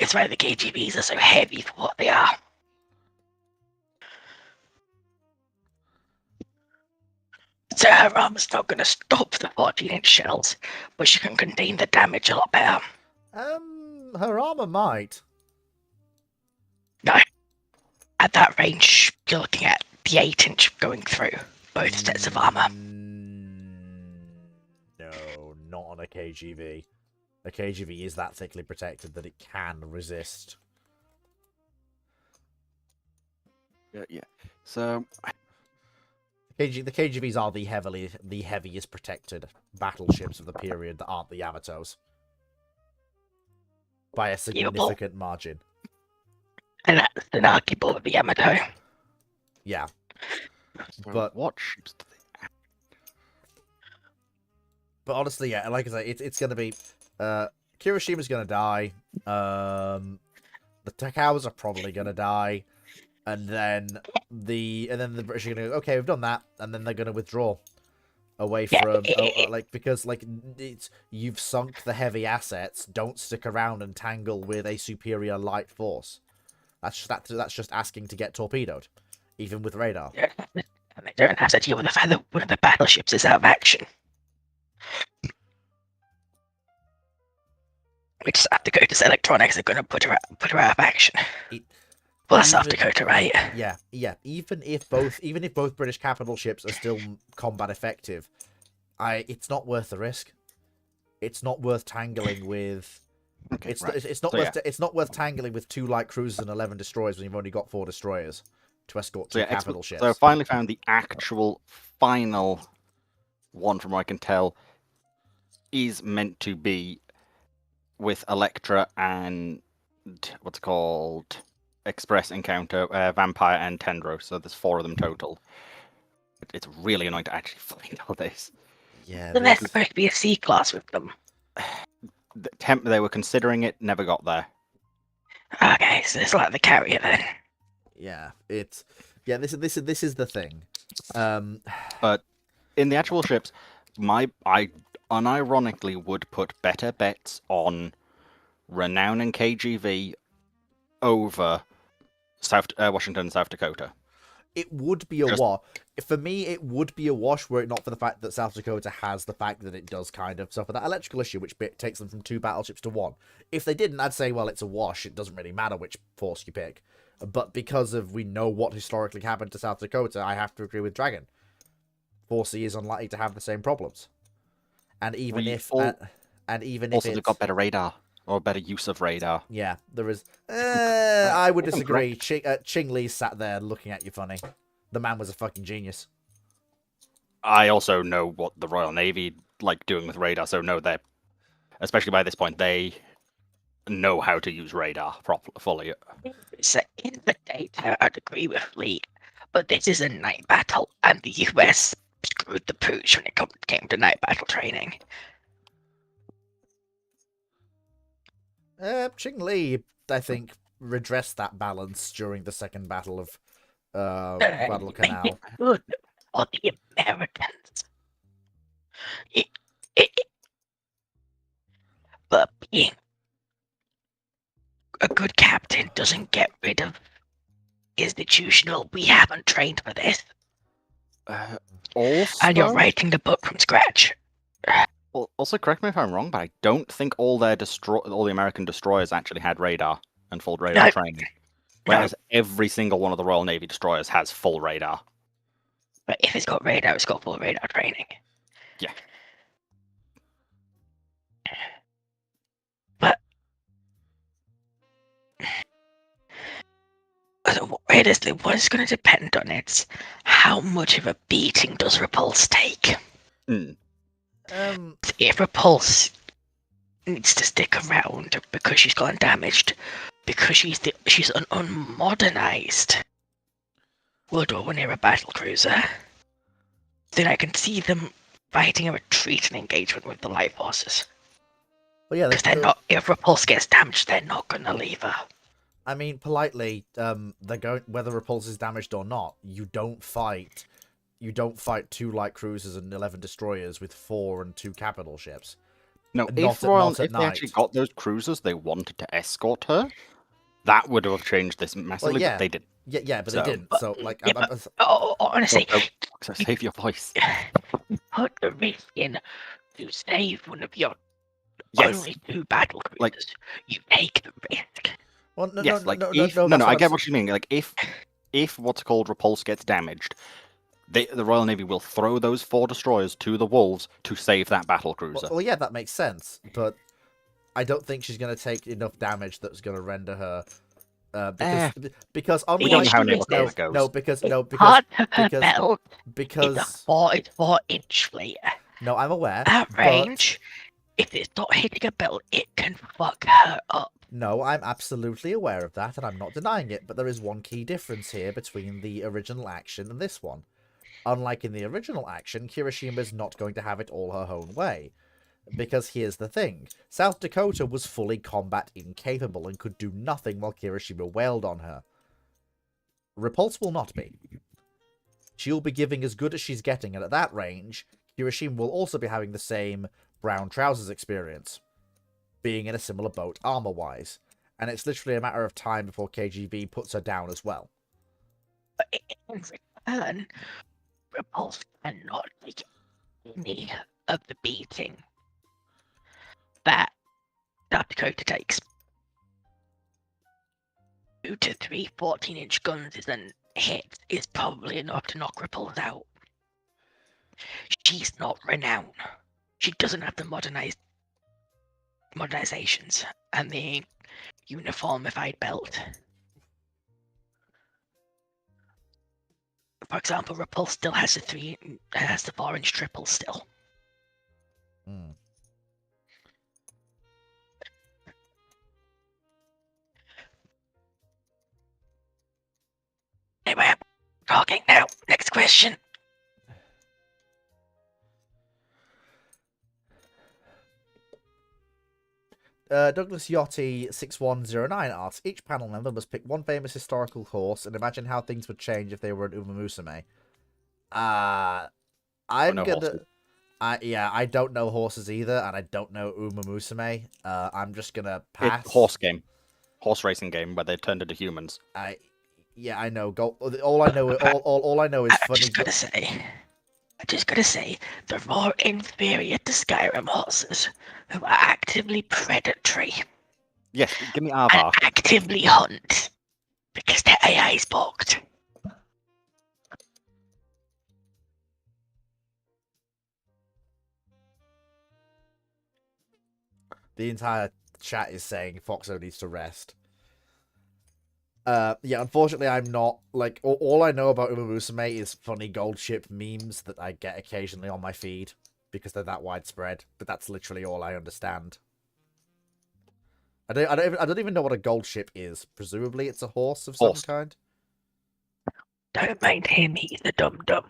It's why the KGBs are so heavy for what they are. So her armor's not going to stop the 14-inch shells, but she can contain the damage a lot better. Her armor might. At that range, you're looking at the 8-inch going through both sets of armor. No, not on a KGV. A KGV is that thickly protected that it can resist. Yeah. So The KGVs are the heaviest protected battleships of the period that aren't the Yamatos. By a significant margin. And that's an arguable with the Yamato. Yeah. But But- what ships do they? But honestly, yeah, like I say, it's gonna be Kirishima's gonna die. The Takawas are probably gonna die. And then the British are gonna go, okay, we've done that, and then they're gonna withdraw away from because you've sunk the heavy assets. Don't stick around and tangle with a superior light force. That's just asking to get torpedoed, even with radar. And they don't have to deal with the fact that one of the battleships is out of action. Which South Dakota's electronics are going to put her out of action. Well, that's South even- Dakota, right? Yeah. Even if both British capital ships are still combat effective, it's not worth the risk. It's not worth tangling with. Okay, It's right. it's not So, worth it's not worth tangling with 2 light cruisers and 11 destroyers when you've only got 4 destroyers to escort 2 capital ships. So I finally found the actual final one, from what I can tell, is meant to be with Electra and what's it called, Express Encounter, Vampire and Tendro. So there's 4 of them total. It's really annoying to actually find all this. Yeah, Then there's supposed to be a C-class with them. They were considering it, never got there. Okay, so it's like the carrier then. this is the thing. In the actual ships, I unironically would put better bets on Renown and KGV over Washington and South Dakota. It would be a Just- wash. For me, it would be a wash were it not for the fact that South Dakota has the fact that it does kind of suffer that electrical issue, which takes them from 2 battleships to 1. If they didn't, I'd say, well, it's a wash. It doesn't really matter which force you pick. But because we know what historically happened to South Dakota, I have to agree with Dragon. 4C is unlikely to have the same problems. And even We if... all- and even if Also, it's... they've got better radar, or better use of radar. Yeah, there is... I would If I'm disagree. Ching Li sat there looking at you funny. The man was a fucking genius. I also know what the Royal Navy like doing with radar, so no, they're, especially by this point, they know how to use radar fully. So in the data, I'd agree with Lee, but this is a night battle, and the US screwed the pooch when it came to night battle training. Ching Li, I think, redressed that balance during the second battle of Guadalcanal. Made it good for the Americans. It, but being a good captain doesn't get rid of institutional. We haven't trained for this, Also, and you're writing the book from scratch. also, correct me if I'm wrong, but I don't think all the American destroyers actually had radar and full radar No. training. Whereas every single one of the Royal Navy destroyers has full radar. But if it's got radar, it's got full radar training. Yeah. But realistically, what it's going to depend on is how much of a beating does Repulse take. If Repulse needs to stick around because she's gotten damaged, because she's an unmodernized World War I era battle cruiser, then I can see them fighting a retreat and engagement with the light forces. Well, yeah, Because they're not. If Repulse gets damaged, they're not going to leave her. I mean, politely, they're going whether Repulse is damaged or not. You don't fight 2 light cruisers and 11 destroyers with 4 and 2 capital ships. No, Not if at- Royal, not at if they actually night. got those cruisers, they wanted to escort her. That would have changed this massively, yeah. but they didn't. Yeah, but So- they didn't. So, like, Yeah, honestly, So save your voice. put the risk in to save one of your Yes. only 2 battle cruisers. Like- You take the risk. well, no, Yes, no, like no, if no, no, that's I I'm get saying. what you mean. Like if what's called Repulse gets damaged, the Royal Navy will throw those 4 destroyers to the wolves to save that battle cruiser. Well, yeah, that makes sense, but I don't think she's going to take enough damage that's going to render her. Because We unlike don't know how no, Nicholas goes. no, because Part of her because- belt is a because 4-inch flater. no, I'm aware. At but- range, if it's not hitting a belt, it can fuck her up. No, I'm absolutely aware of that, and I'm not denying it, but there is one key difference here between the original action and this one. Unlike in the original action, Kirishima's not going to have it all her own way. Because here's the thing. South Dakota was fully combat incapable and could do nothing while Kirishima wailed on her. Repulse will not be. She'll be giving as good as she's getting, and at that range, Kirishima will also be having the same brown trousers experience, being in a similar boat armor-wise. And it's literally a matter of time before KGB puts her down as well. But in return, Repulse cannot take any of the beating that South Dakota takes. 2 to 3 14-inch guns is an hit is probably enough to knock Repulse out. She's not renowned. She doesn't have the modernizations and the uniformified belt. For example, Repulse still has the 4-inch triple still. Hmm. Anyway, I'm talking now. Next question. Douglas Yachty 6109 asks, each panel member must pick one famous historical horse and imagine how things would change if they were an Uma Musume. I'm know gonna... horses. I don't know horses either, and I don't know Uma Musume. I'm just gonna pass. It's horse racing game where they turned into humans. I know. All I know, all I know is I funny. just gotta say, they're more inferior to Skyrim horses, who are actively predatory Yes, give me and Arvar. actively hunt because their AI is bugged. The entire chat is saying Foxo needs to rest. Unfortunately, I'm not, like, all I know about Uma Musume is funny gold ship memes that I get occasionally on my feed, because they're that widespread, but that's literally all I understand. I don't even know what a gold ship is. Presumably it's a horse of some Horse. kind. Don't mind him, he's a dum-dum.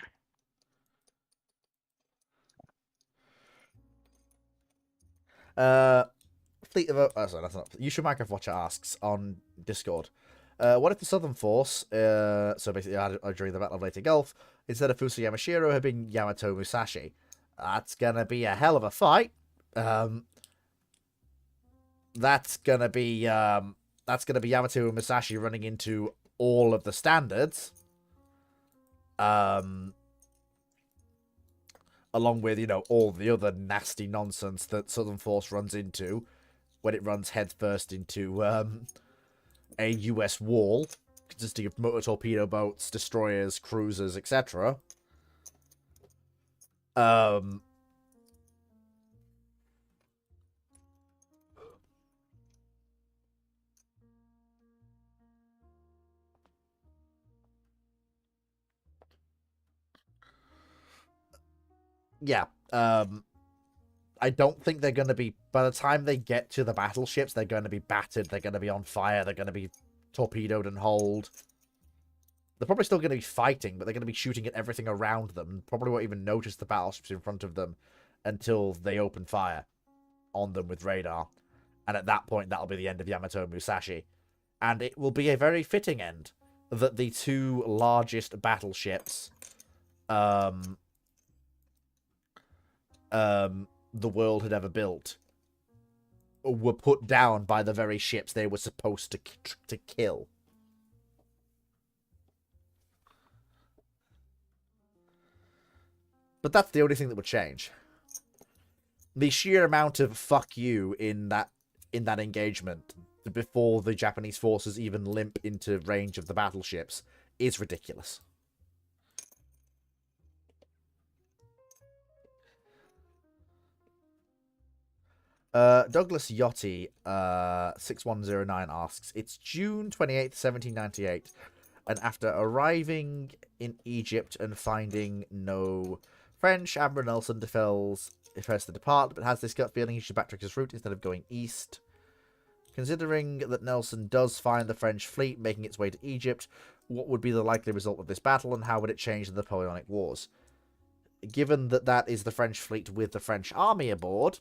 Fleet of... Oh, sorry, that's not... Yusha Minecraft Watcher asks on Discord. What if the Southern Force, so basically during the Battle of Leyte Gulf, instead of Fuso Yamashiro, had been Yamato Musashi? That's gonna be a hell of a fight. That's gonna be Yamato Musashi running into all of the standards. Along with, you know, all the other nasty nonsense that Southern Force runs into when it runs headfirst into a US wall consisting of motor torpedo boats, destroyers, cruisers, etc. Yeah. I don't think they're going to be... By the time they get to the battleships, they're going to be battered. They're going to be on fire. They're going to be torpedoed and holed. They're probably still going to be fighting, but they're going to be shooting at everything around them. Probably won't even notice the battleships in front of them until they open fire on them with radar. And at that point, that'll be the end of Yamato Musashi. And it will be a very fitting end that the two largest battleships the world had ever built were put down by the very ships they were supposed to kill. But that's the only thing that would change. The sheer amount of fuck you in that engagement before the Japanese forces even limp into range of the battleships is ridiculous. Douglas Yachty, 6109 asks, it's June 28th, 1798, and after arriving in Egypt and finding no French, Admiral Nelson defers to depart, but has this gut feeling he should backtrack his route instead of going east. Considering that Nelson does find the French fleet making its way to Egypt, what would be the likely result of this battle, and how would it change the Napoleonic Wars? Given that that is the French fleet with the French army aboard,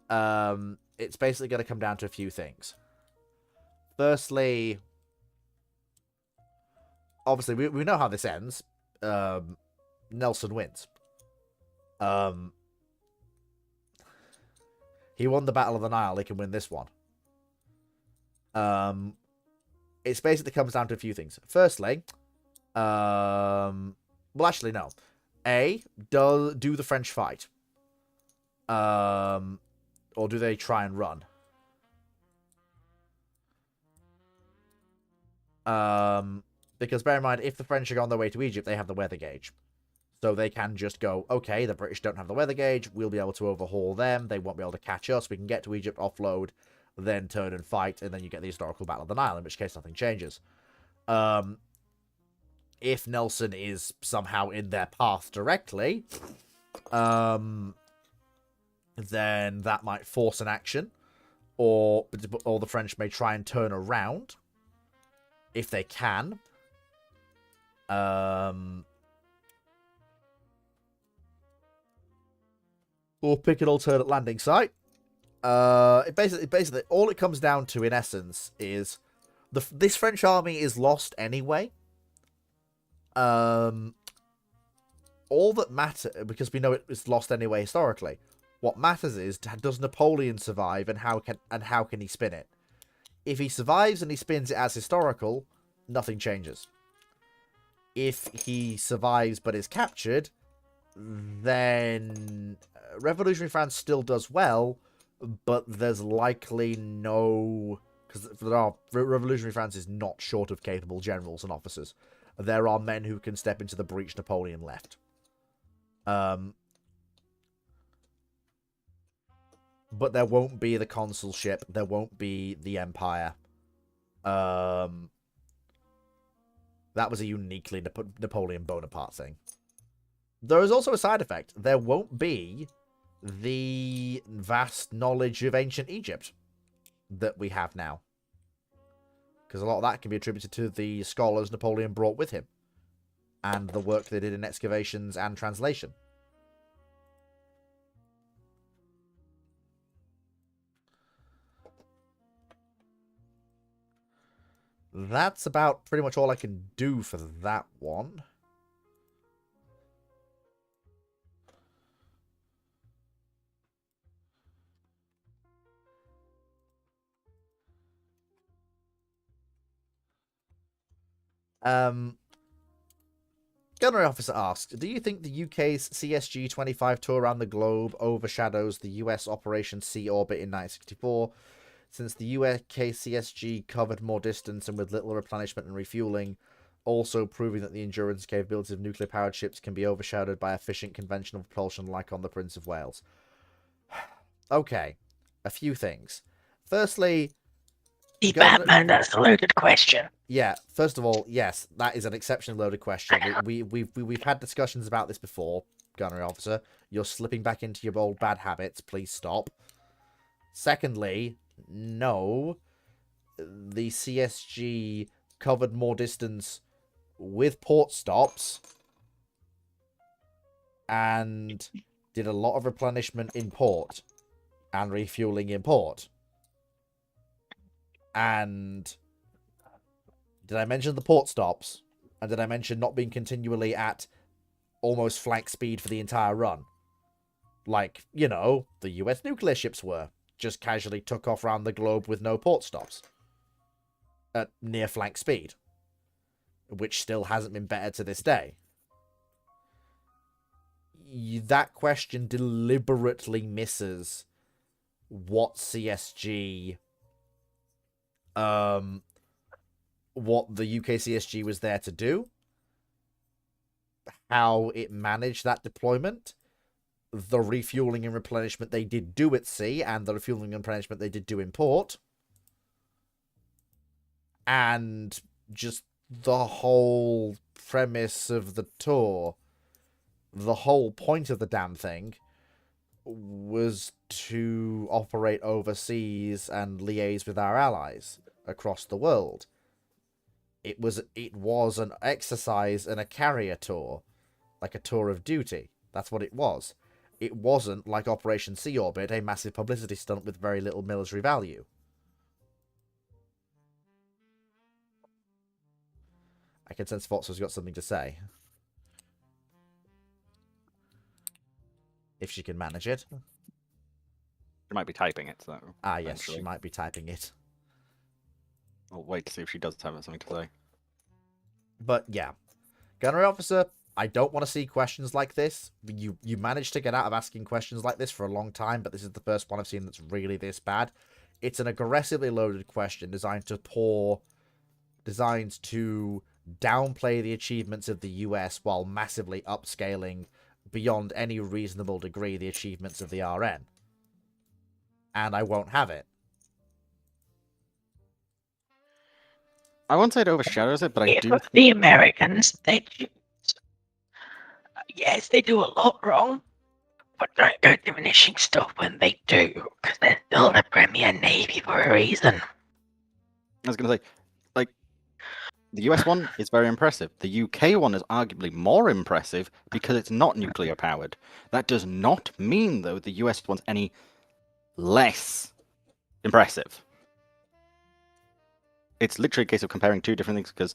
it's basically going to come down to a few things. Firstly, obviously, we know how this ends. Nelson wins. He won the Battle of the Nile. He can win this one. It basically comes down to a few things. Firstly, well, actually, no. A, do the French fight? Or do they try and run? Because bear in mind, if the French are on their way to Egypt, they have the weather gauge. So they can just go, okay, the British don't have the weather gauge, we'll be able to overhaul them, they won't be able to catch us, we can get to Egypt, offload, then turn and fight, and then you get the historical Battle of the Nile, in which case nothing changes. If Nelson is somehow in their path directly, then that might force an action, or the French may try and turn around, if they can. Or pick an alternate landing site. Basically, all it comes down to, in essence, is this French army is lost anyway. All that matters, because we know it's lost anyway historically. What matters is, does Napoleon survive, and how can he spin it? If he survives and he spins it as historical, nothing changes. If he survives but is captured, then Revolutionary France still does well, but there's likely no... Because Revolutionary France is not short of capable generals and officers. There are men who can step into the breach Napoleon left. But there won't be the consulship. There won't be the empire. That was a uniquely Napoleon Bonaparte thing. There is also a side effect. There won't be the vast knowledge of ancient Egypt that we have now. Because a lot of that can be attributed to the scholars Napoleon brought with him. And the work they did in excavations and translation. that's about pretty much all I can do for that one. Gunnery Officer asks, do you think the UK's CSG-25 tour around the globe overshadows the US Operation Sea Orbit in 1964? Since the UK CSG covered more distance and with little replenishment and refueling, also proving that the endurance capabilities of nuclear-powered ships can be overshadowed by efficient conventional propulsion like on the Prince of Wales. Okay, a few things. Firstly, See, Batman, that's a loaded question. yeah, first of all, yes, that is an exceptionally loaded question. We've had discussions about this before, Gunnery Officer. You're slipping back into your old bad habits. Please stop. Secondly, no, the CSG covered more distance with port stops and did a lot of replenishment in port and refueling in port. And did I mention the port stops? And did I mention not being continually at almost flank speed for the entire run? Like, you know, the US nuclear ships were. Just casually took off around the globe with no port stops. At near flank speed. Which still hasn't been better to this day. That question deliberately misses what CSG... what the UK CSG was there to do, how it managed that deployment, the refueling and replenishment they did do at sea, and the refueling and replenishment they did do in port, and just the whole premise of the tour. The whole point of the damn thing was to operate overseas and liaise with our allies across the world. It was an exercise and a carrier tour, like a tour of duty. That's what it was. It wasn't like Operation Sea Orbit, a massive publicity stunt with very little military value. I can sense Fox's got something to say. If she can manage it. She might be typing it, so. Ah, yes, she might be typing it. We'll wait to see if she does have something to say. But yeah, Gunnery Officer, I don't want to see questions like this. You managed to get out of asking questions like this for a long time, but this is the first one I've seen that's really this bad. It's an aggressively loaded question designed to downplay the achievements of the US while massively upscaling beyond any reasonable degree the achievements of the RN. And I won't have it. I won't say it overshadows it, but I do. The Americans, yes, they do a lot wrong, but don't go diminishing stuff when they do, because they're still the Premier Navy for a reason. I was going to say, like, the US one is very impressive. The UK one is arguably more impressive because it's not nuclear powered. That does not mean, though, the US one's any less impressive. It's literally a case of comparing two different things, because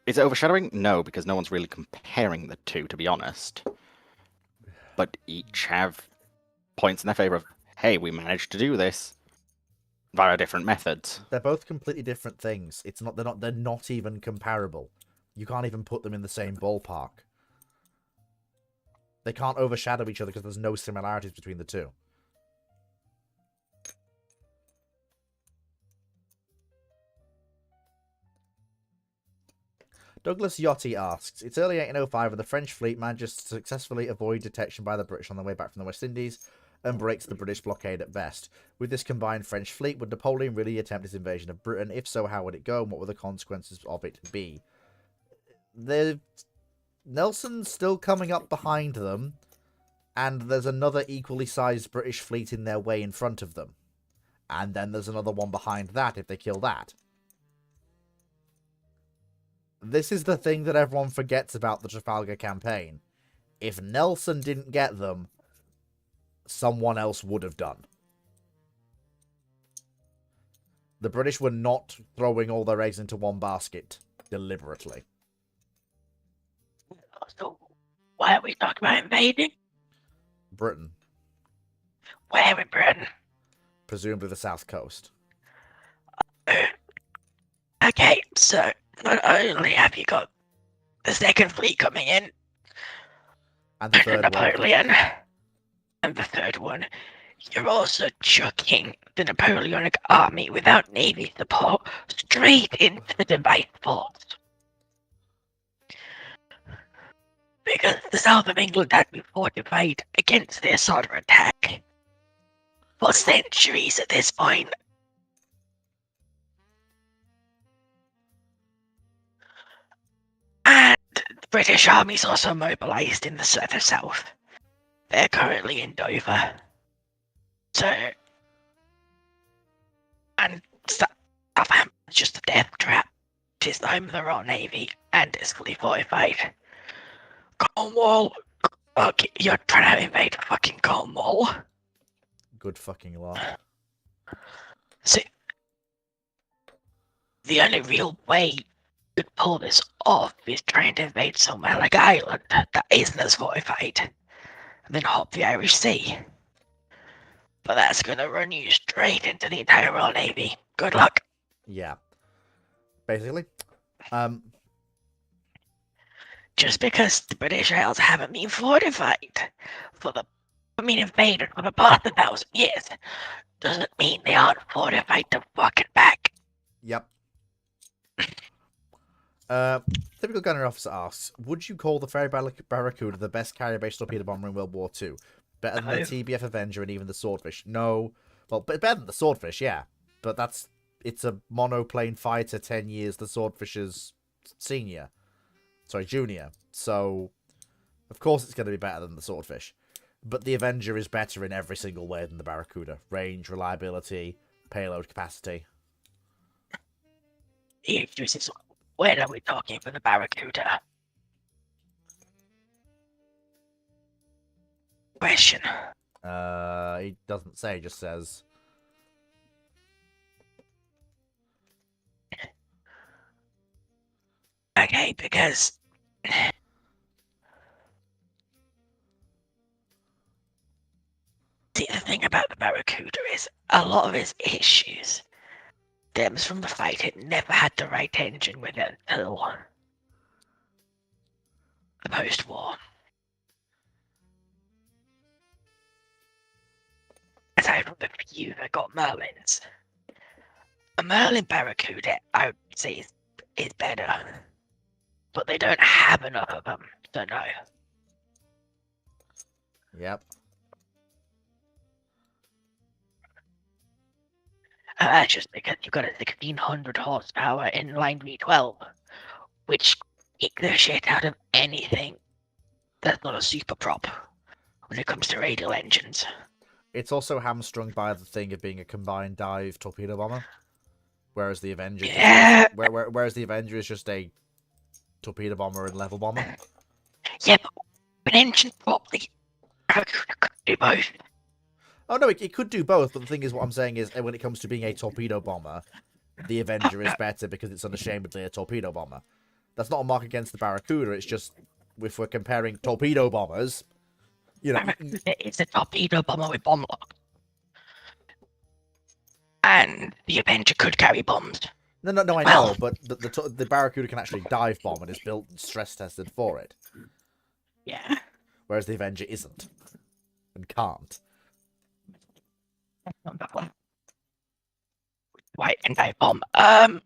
is it overshadowing? No, because no one's really comparing the two, to be honest. But each have points in their favor of, hey, we managed to do this via different methods. They're both completely different things. They're not even comparable. You can't even put them in the same ballpark. They can't overshadow each other because there's no similarities between the two. Douglas Yachty asks, it's early 1805 and the French fleet manages to successfully avoid detection by the British on their way back from the West Indies and breaks the British blockade at best. With this combined French fleet, would Napoleon really attempt his invasion of Britain? If so, how would it go and what would the consequences of it be? Nelson's still coming up behind them, and there's another equally sized British fleet in their way in front of them. And then there's another one behind that if they kill that. This is the thing that everyone forgets about the Trafalgar campaign. If Nelson didn't get them, someone else would have done. The British were not throwing all their eggs into one basket deliberately. So, why are we talking about invading? Britain, Where in Britain? presumably the south coast. Okay, so not only have you got the second fleet coming in, And the and third one. Napoleon, and the third one, you're also chucking the Napoleonic army without navy support straight into the device ports. Because the south of England had been fortified against their southern attack for centuries at this point. And the British army's also mobilised in the south. They're currently in Dover. So, and Southampton's just a death trap. It is the home of the Royal Navy, and it's fully fortified. Cornwall, okay, you're trying to invade fucking Cornwall. Good fucking luck. So, the only real way you could pull this off is trying to invade somewhere like Ireland that isn't as fortified, and then hop the Irish Sea. But that's gonna run you straight into the entire Royal Navy. Good luck. Yeah. Basically. Just because the British Isles haven't been fortified invaded for the past 1,000 years, doesn't mean they aren't fortified to fucking back. Yep. Typical gunner officer asks, would you call the Ferry Barracuda the best carrier-based torpedo bomber in World War II? Better than the TBF Avenger and even the Swordfish? No. Well, better than the Swordfish, yeah. But it's a monoplane fighter 10 years the Swordfish's junior. So, of course it's going to be better than the Swordfish. But the Avenger is better in every single way than the Barracuda. Range, reliability, payload capacity. When are we talking for the Barracuda? Question. He doesn't say, he just says. Okay, because see, the thing about the Barracuda is a lot of its issues stems from the fact it never had the right engine with it until the post-war. Aside from the few that got Merlins, a Merlin Barracuda, I would say, is better, but they don't have enough of them, so no. Yep. That's just because you've got a 1,600 horsepower inline V12, which kick the shit out of anything that's not a super prop when it comes to radial engines. It's also hamstrung by the thing of being a combined dive torpedo bomber, whereas the Avenger, whereas the Avenger is just a torpedo bomber and level bomber. Yeah, but an engine properly could do both. Oh no, it could do both, but the thing is, what I'm saying is, when it comes to being a torpedo bomber, the Avenger is better because it's unashamedly a torpedo bomber. That's not a mark against the Barracuda, it's just, if we're comparing torpedo bombers, you know... It's a torpedo bomber with bomb lock. And the Avenger could carry bombs. No, I know, but the Barracuda can actually dive bomb and is built and stress tested for it. Yeah. Whereas the Avenger isn't. And can't. White and dive bomb. But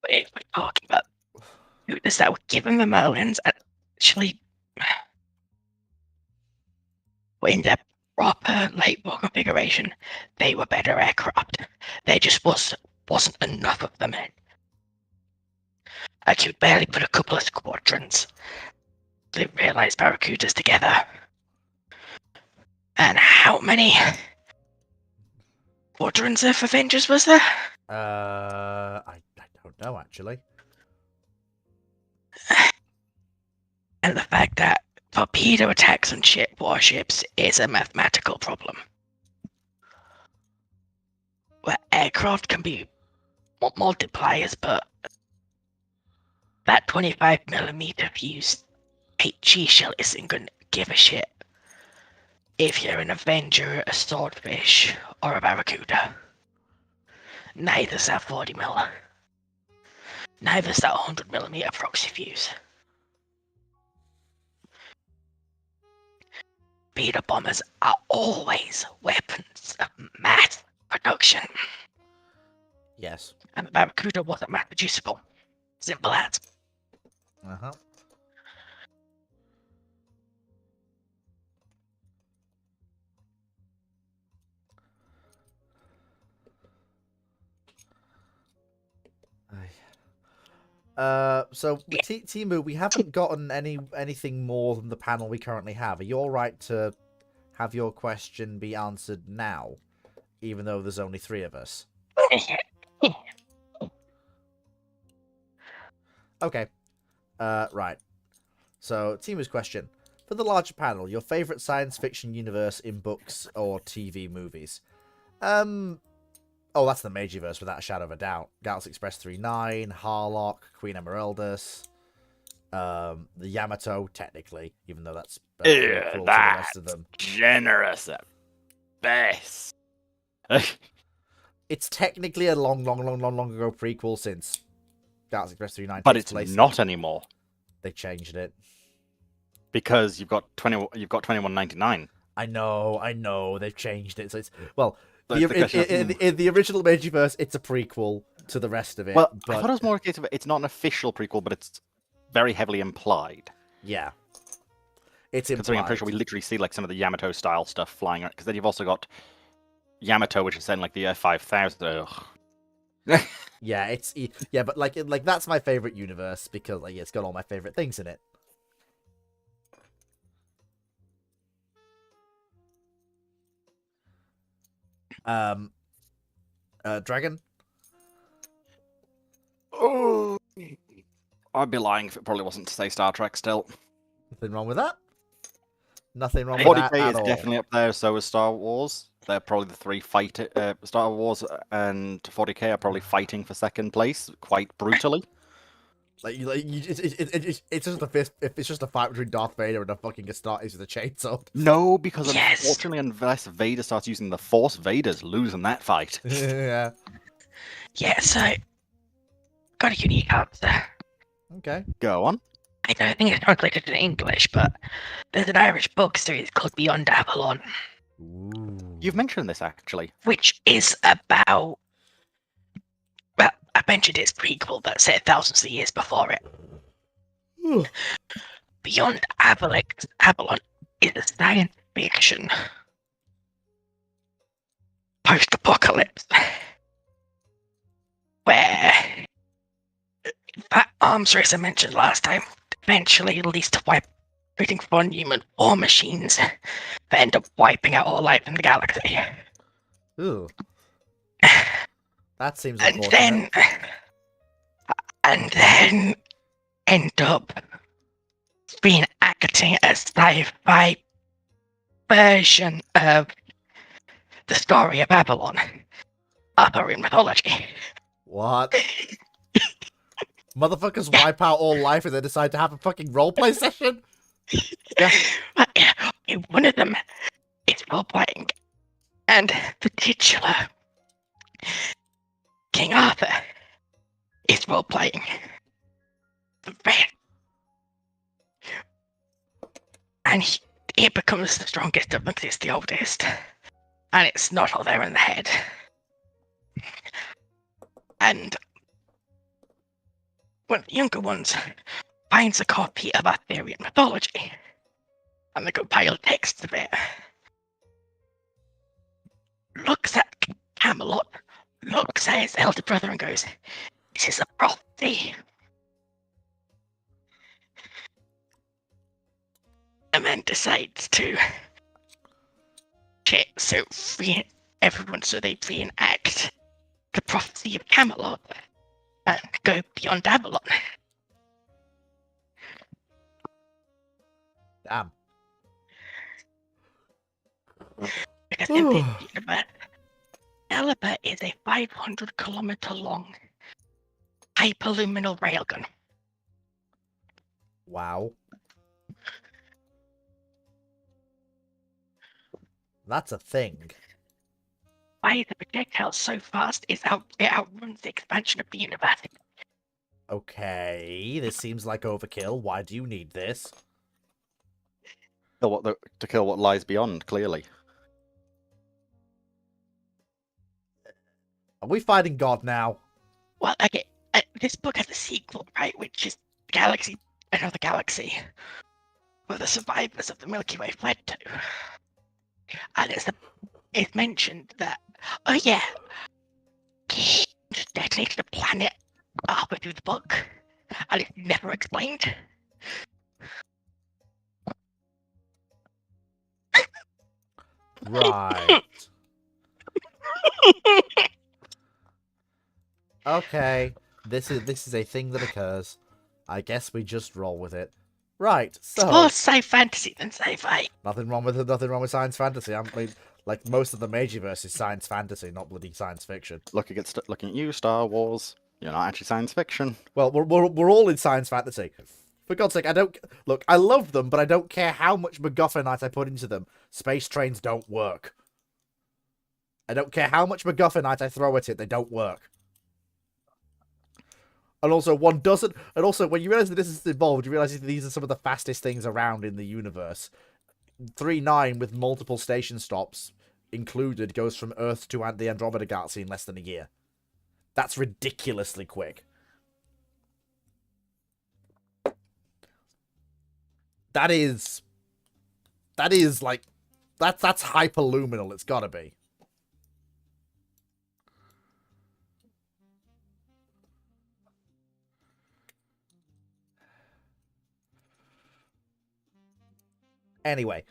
if we're talking about scooters that were given the Merlins, actually were in their proper late war configuration, they were better aircraft. There just wasn't enough of them. I could barely put a couple of squadrons. They realized Barracudas together. And how many squadrons of Avengers was there? I don't know, actually. And the fact that torpedo attacks on warships is a mathematical problem. where aircraft can be multipliers, but that 25mm fused HE shell isn't gonna give a shit if you're an Avenger, a Swordfish, or a Barracuda. Neither's that 40mm. Neither's that 100mm proxy fuse. Beta bombers are always weapons of mass production. Yes. And the Barracuda wasn't mass producible. Simple as. Uh-huh. So with Timu, we haven't gotten anything more than the panel we currently have. Are you all right to have your question be answered now, even though there's only 3 of us? Okay. Right. So Timu's question: for the larger panel, your favorite science fiction universe in books or TV movies? Oh, that's the Meijiverse without a shadow of a doubt. Galaxy Express 39, Harlock, Queen Emeraldus, the Yamato, technically, even though that's prequel to the rest of them. Generous at best. It's technically a long ago prequel since Galaxy Express 39 But takes it's place. not anymore They changed it. because you've got 2199. I know, they've changed it. So it's well, So it's the question of- in the original Meijiverse, it's a prequel to the rest of it. Well, but I thought it was more a case of it's not an official prequel, but it's very heavily implied. yeah, it's Considering I'm implied. pretty sure we literally see like some of the Yamato style stuff flying around. Because then you've also got Yamato, which is then like the F5000. Yeah, but like that's my favorite universe because like it's got all my favorite things in it. Dragon. Oh, I'd be lying if it probably wasn't to say Star Trek still. Nothing wrong with that. Nothing wrong with that 40k at is all. definitely up there, so is Star Wars. They're probably the 3 Star Wars and 40k are probably fighting for second place quite brutally. It's just a fist. If it's just a fight between Darth Vader and a fucking Astartes with a chainsaw. No, because Yes. unfortunately, unless Vader starts using the Force, Vader's losing that fight. Yeah. Yeah, so got a unique answer. Okay. Go on. I don't think it's translated in English, but there's an Irish book series called Beyond Avalon, Ooh. You've mentioned this actually. which is about. Well, I mentioned it's prequel, but set thousands of years before it. Ooh. Beyond Avalon is a science fiction post-apocalypse where that arms race I mentioned last time eventually leads to creating fun human war machines that end up wiping out all life in the galaxy. Ooh. That seems And unfortunate. then end up reenacting a sci-fi version of the story of Avalon, Arthurian mythology. What? Motherfuckers wipe out all life and then decide to have a fucking roleplay session? But, yeah, one of them is role-playing, and the titular King Arthur is role-playing the red. And he becomes the strongest of them because it's the oldest. And it's not all there in the head. And one of the younger ones finds a copy of Arthurian mythology. And they compile texts of it. Looks at Camelot, looks at his elder brother and goes, "This is a prophecy." And then decides to free everyone so they reenact the prophecy of Camelot and go beyond Avalon. Damn. Because in this universe, Excalibur is a 500-kilometer long hyperluminal railgun. Wow. That's a thing. Why the projectile so fast it outruns the expansion of the universe. Okay, this seems like overkill. Why do you need this? To kill what lies beyond, clearly. Are we fighting God now? Well, okay, this book has a sequel, right, which is Galaxy, Another Galaxy, where the survivors of the Milky Way fled to. And it's mentioned that, oh yeah, he just detonated a planet halfway through the book, and it's never explained. Right. Okay. This is a thing that occurs. I guess we just roll with it. Right, It's more so sci fantasy than sci-fi. nothing wrong with science fantasy. I mean, like most of the Meiji-verse is science fantasy, not bloody science fiction. Looking at you, Star Wars. You're not actually science fiction. Well, we're all in science fantasy. For God's sake, I don't look. I love them, but I don't care how much MacGuffinite I put into them. Space trains don't work. I don't care how much MacGuffinite I throw at it; they don't work. And also, one doesn't. And also, when you realize that this is involved, you realize that these are some of the fastest things around in the universe. 3-9 with multiple station stops included goes from Earth to the Andromeda Galaxy in less than a year. That's ridiculously quick. That is like that's hyperluminal. It's gotta be. Anyway,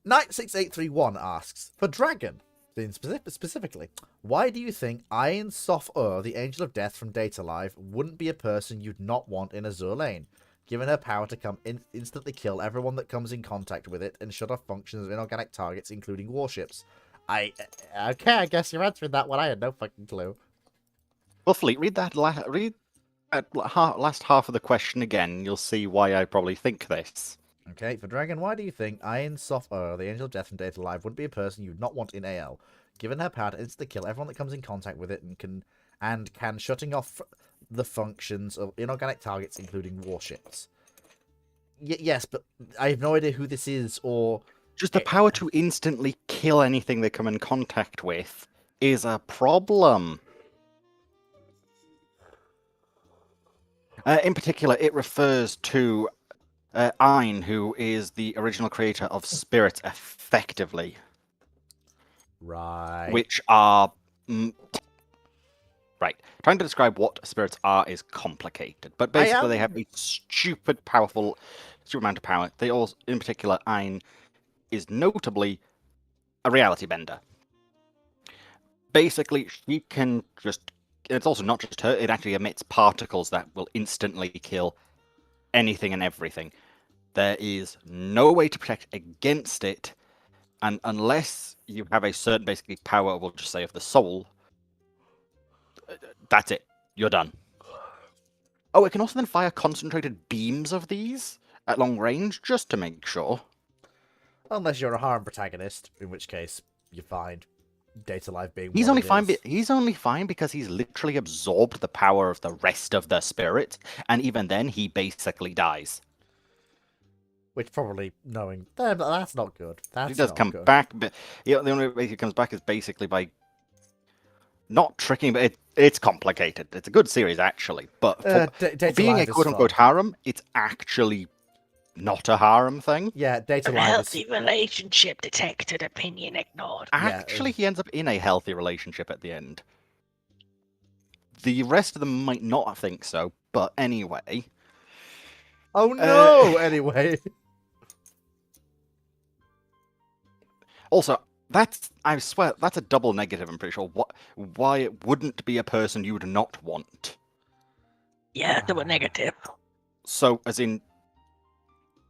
Knight6831 asks, for Dragon, specifically, why do you think Ayn Sof-Ur, the Angel of Death from Data Live, wouldn't be a person you'd not want in Azur Lane, given her power to instantly kill everyone that comes in contact with it and shut off functions of inorganic targets, including warships? Okay, I guess you're answering that one. I had no fucking clue. Well, Fleet, read that last half of the question again. You'll see why I probably think this. Okay, for Dragon, why do you think Ayn Sof-Ur, the Angel of Death from Data Live, wouldn't be a person you'd not want in AL, given her power to instantly kill everyone that comes in contact with it and can shutting off the functions of inorganic targets, including warships? Yes, but I have no idea who this is or... Just the power to instantly kill anything they come in contact with is a problem. In particular, it refers to Ayn, who is the original creator of spirits, effectively. Right. Which are... Right. Trying to describe what spirits are is complicated, but basically they have a stupid amount of power. They all, in particular, Ayn is notably a reality bender. Basically, she can just... It's also not just her, it actually emits particles that will instantly kill anything and everything. There is no way to protect against it, and unless you have a certain, basically, power, we'll just say, of the soul, that's it. You're done. Oh, it can also then fire concentrated beams of these at long range, just to make sure. Unless you're a harem protagonist, in which case you're fine. Data Live being He's what only it fine. is. He's only fine because he's literally absorbed the power of the rest of the spirit, and even then, he basically dies. Which probably knowing that's not good. That's He does not come good. back, but the only way he comes back is basically by not tricking. But it's complicated. It's a good series actually, but for Data being Live a is quote-unquote fun. harem, it's actually not a harem thing. Yeah, Data A Live is... healthy relationship detected, opinion ignored. Actually, he ends up in a healthy relationship at the end. The rest of them might not think so, but anyway. Oh no! Anyway. Also, I swear, that's a double negative, I'm pretty sure. Why it wouldn't be a person you would not want. Yeah, they were negative. So, as in...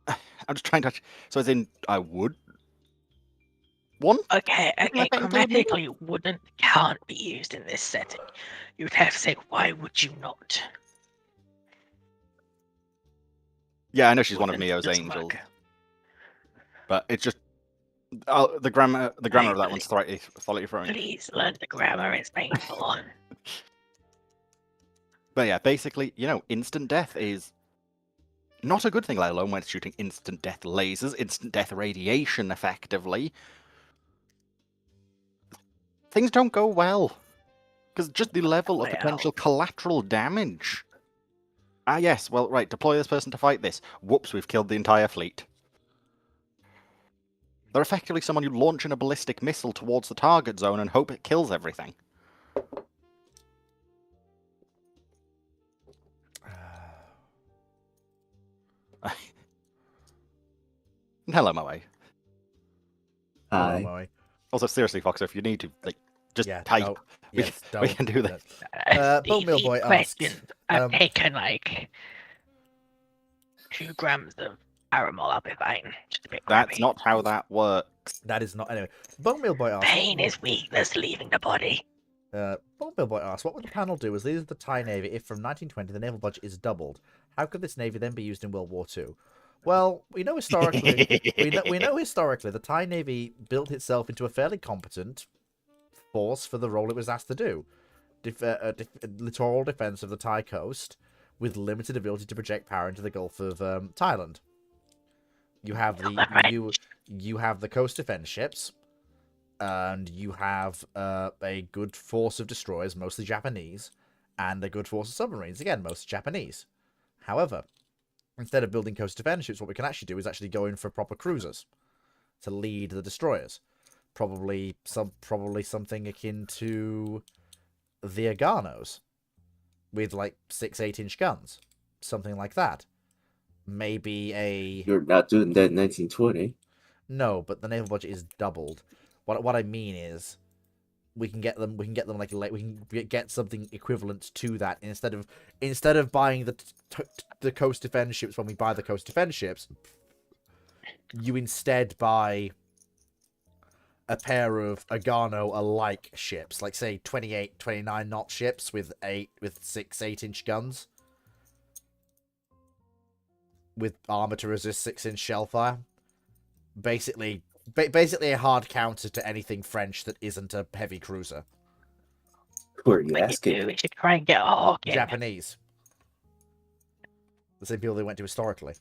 I'm just trying to... So, as in, I would? one. Okay, Something like that included? grammatically wouldn't can't be used in this setting. You would have to say, why would you not? Yeah, I know she's one of Wouldn't Mio's just angels, work. but it's just the grammar of that Right, one's slightly thrown. Please learn the grammar, it's painful. But yeah, basically, instant death is not a good thing, let alone when it's shooting instant death lasers, instant death radiation, effectively. Things don't go well. Because just the level of potential collateral damage. Ah, yes, well, right, deploy this person to fight this. Whoops, we've killed the entire fleet. They're effectively someone you launch in a ballistic missile towards the target zone and hope it kills everything. Hello, Moe. Hello, Hi. Moe. Also, seriously, Foxer, if you need to, just Yeah, type. no, We yes, we can do that. Bone Meal Boy asks, I've um, taken like 2 grams of Paramol, I'll be fine. Just a bit That's grabby. not how that works. that is not anyway. Bone Meal Boy asks, Pain is weakness leaving the body. Bone Meal Boy asks, what would the panel do as leader of the Thai Navy if from 1920 the naval budget is doubled? How could this navy then be used in World War II? Well, we know historically, we know historically the Thai Navy built itself into a fairly competent force for the role it was asked to do. Littoral defense of the Thai coast with limited ability to project power into the Gulf of Thailand. You have you have the coast defense ships, and you have a good force of destroyers, mostly Japanese, and a good force of submarines, again, mostly Japanese. However, instead of building coast defense ships, what we can actually do is actually go in for proper cruisers to lead the destroyers. Probably something akin to the Aganos, with like 6-8-inch guns, something like that. Maybe a You're not doing that in 1920. no, but the naval budget is doubled. What I mean is, we can get them like we can get something equivalent to that instead of buying the coast defense ships when we buy the coast defense ships. You instead buy a pair of Agano-alike ships, like say 28, 29 knot ships with 6-8-inch guns, with armor to resist 6-inch shell fire. Basically a hard counter to anything French that isn't a heavy cruiser. Who are you What you asking? do is you try and get a hawk in. Japanese. The same people they went to historically.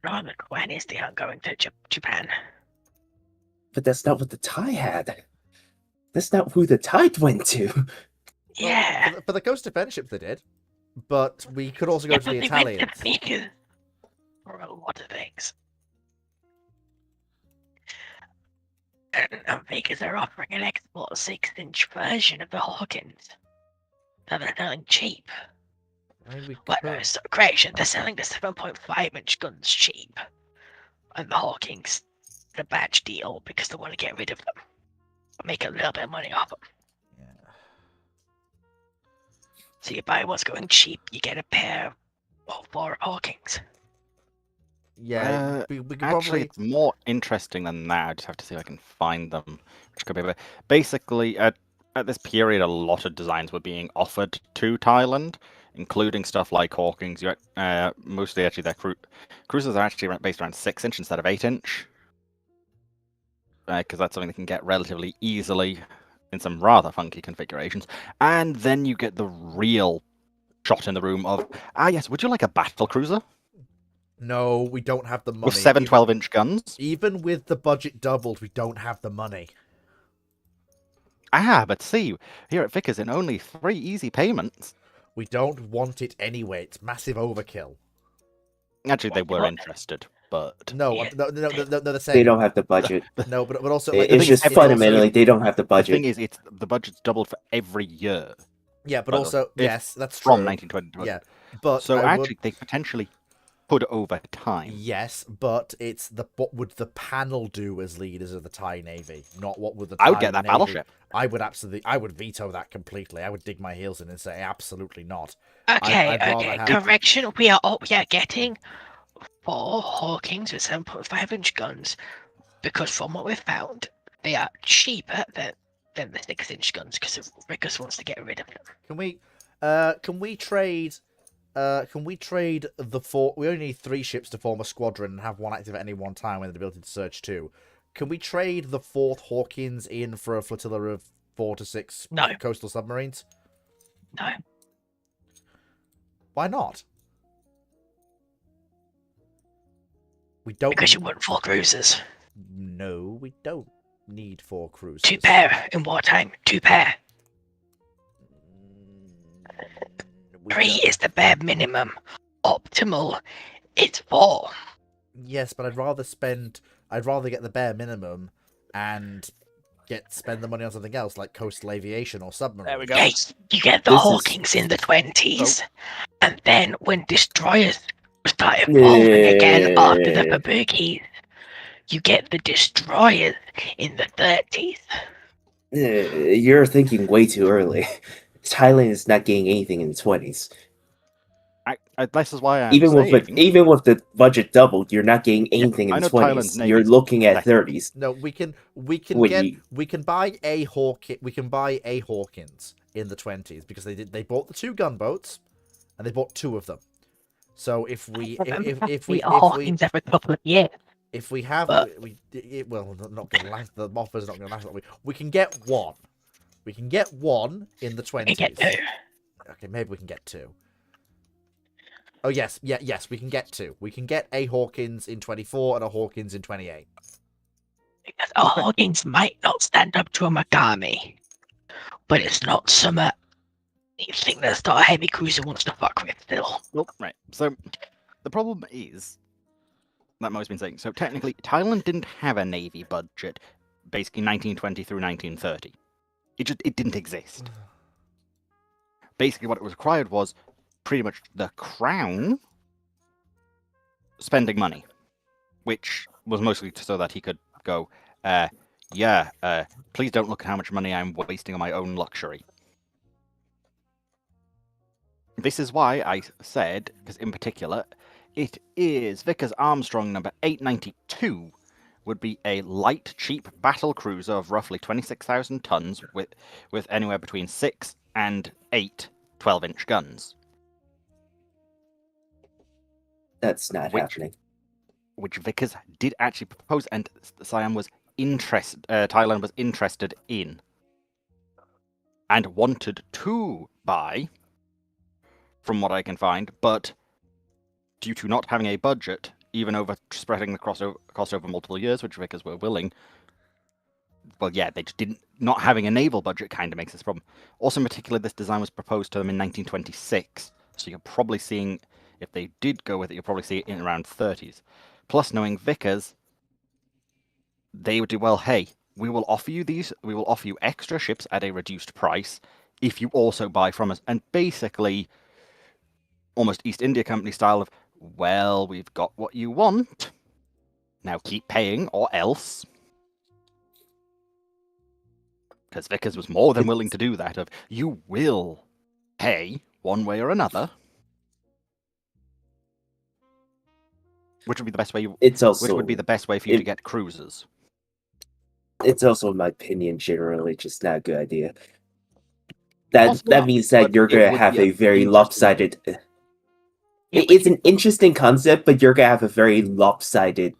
Norman, when is they are going to Japan? But that's not what the Thai had. That's not who the Tide went to. Yeah. For the coast defense ships they did. But we could also go Yeah, to but the they went to Italians. Vegas for a lot of things. And Vegas are offering an export 6-inch version of the Hawkins that they're selling cheap. I mean, we Well, could- no, so correction, they're selling the 7.5-inch guns cheap. And the Hawkins, the badge deal, because they want to get rid of them. Make a little bit of money off them. Yeah. So you buy what's going cheap, you get a pair of 4 Hawkings. Yeah, we could Actually, probably... it's more interesting than that. I just have to see if I can find them. Which could be basically at this period, a lot of designs were being offered to Thailand, including stuff like Hawkins. Mostly, actually, their cruisers are actually based around 6-inch instead of 8-inch, because that's something they can get relatively easily in some rather funky configurations. And then you get the real shot in the room of, yes, would you like a battle cruiser? No, we don't have the money. With 7 12-inch guns? Even with the budget doubled, we don't have the money. But see, here at Vickers, in only 3 easy payments. We don't want it anyway. It's massive overkill. Actually, they were What? interested, but No, Yeah. no, they're saying They don't have the budget. no, but also It- like, it's thing just is, fundamentally they don't have the the budget. thing is, the budget's doubled for every year yeah, but well, also if- yes, that's true. from 1920. Yeah, but So I would- actually, they potentially could over time. yes, but it's what would the panel do as leaders of the Thai Navy, not what would the I would Thai get that Navy. battleship. I would veto that completely. I would dig my heels in and say absolutely not. Okay, I'd rather okay, have- correction. We are getting 4 Hawkins with 7.5-inch guns, because from what we've found, they are cheaper than the 6-inch guns, because Rickers wants to get rid of them. Can we trade? Can we trade the 4? We only need 3 ships to form a squadron and have one active at any one time with the ability to search 2. Can we trade the 4th Hawkins in for a flotilla of 4 to 6 No. coastal submarines? No. Why not? We don't. Because you want 4 cruisers. No, we don't need 4 cruisers. 2 pair in wartime. 2 pair. We 3 don't. is the bare minimum. Optimal, it's 4. Yes, but I'd rather get the bare minimum and spend the money on something else like coastal aviation or submarine. There we go. Yes, you get the This is- Hawkins in the 20s. And then when destroyers start evolving again after the Yeah. Babukis, you get the destroyers in the 30s. You're thinking way too early. Thailand is not getting anything in the 20s. This is why I'm Even saying, with the budget doubled, you're not getting anything I in know the 20s. Thailand's You're navy's looking at pathetic. 30s. No, we can Wait, we can buy a Hawkins in the 20s because they bought the 2 gunboats and they bought 2 of them. So if we The Hawkins every couple of years. if we have But- well not gonna last, the offer's not gonna last. We can get 1. We can get 1 in the 20s. You get 2. Okay, maybe we can get 2. Oh yes, yes, we can get 2. We can get a Hawkins in 24 and a Hawkins in 28. Because a Hawkins might not stand up to a Megami, but it's not some you think that Star Heavy Cruiser wants to fuck with still. well, right. So the problem is that Mo's been saying. So technically, Thailand didn't have a navy budget, basically 1920 through 1930. It didn't exist. Basically, what it was required was pretty much the crown spending money, which was mostly so that he could go, please don't look at how much money I'm wasting on my own luxury. This is why I said, because in particular, it is Vickers Armstrong number 892 would be a light, cheap battle cruiser of roughly 26,000 tons with anywhere between 6 and 8 12-inch guns. That's not happening. Which Vickers did actually propose, and Thailand was interested in, and wanted to buy, from what I can find, but due to not having a budget, even over spreading the cost over multiple years, which Vickers were willing, well, yeah, they just didn't. Not having a naval budget kind of makes this problem. Also, in particular, this design was proposed to them in 1926, so you're probably seeing, if they did go with it, you'll probably see it in around 30s. Plus, knowing Vickers, they would do, well, hey, we will offer you extra ships at a reduced price if you also buy from us. And basically, almost East India Company style of, well, we've got what you want, now keep paying or else. Because Vickers was more than willing to do that, of, you will pay one way or another. Which would be the best way It's also which would be the best way for you to get cruisers. It's also, in my opinion, generally just not a good idea. That Also that not, means that but you're it gonna would have be a very interesting. lopsided. It's an interesting concept, but you're gonna have a very lopsided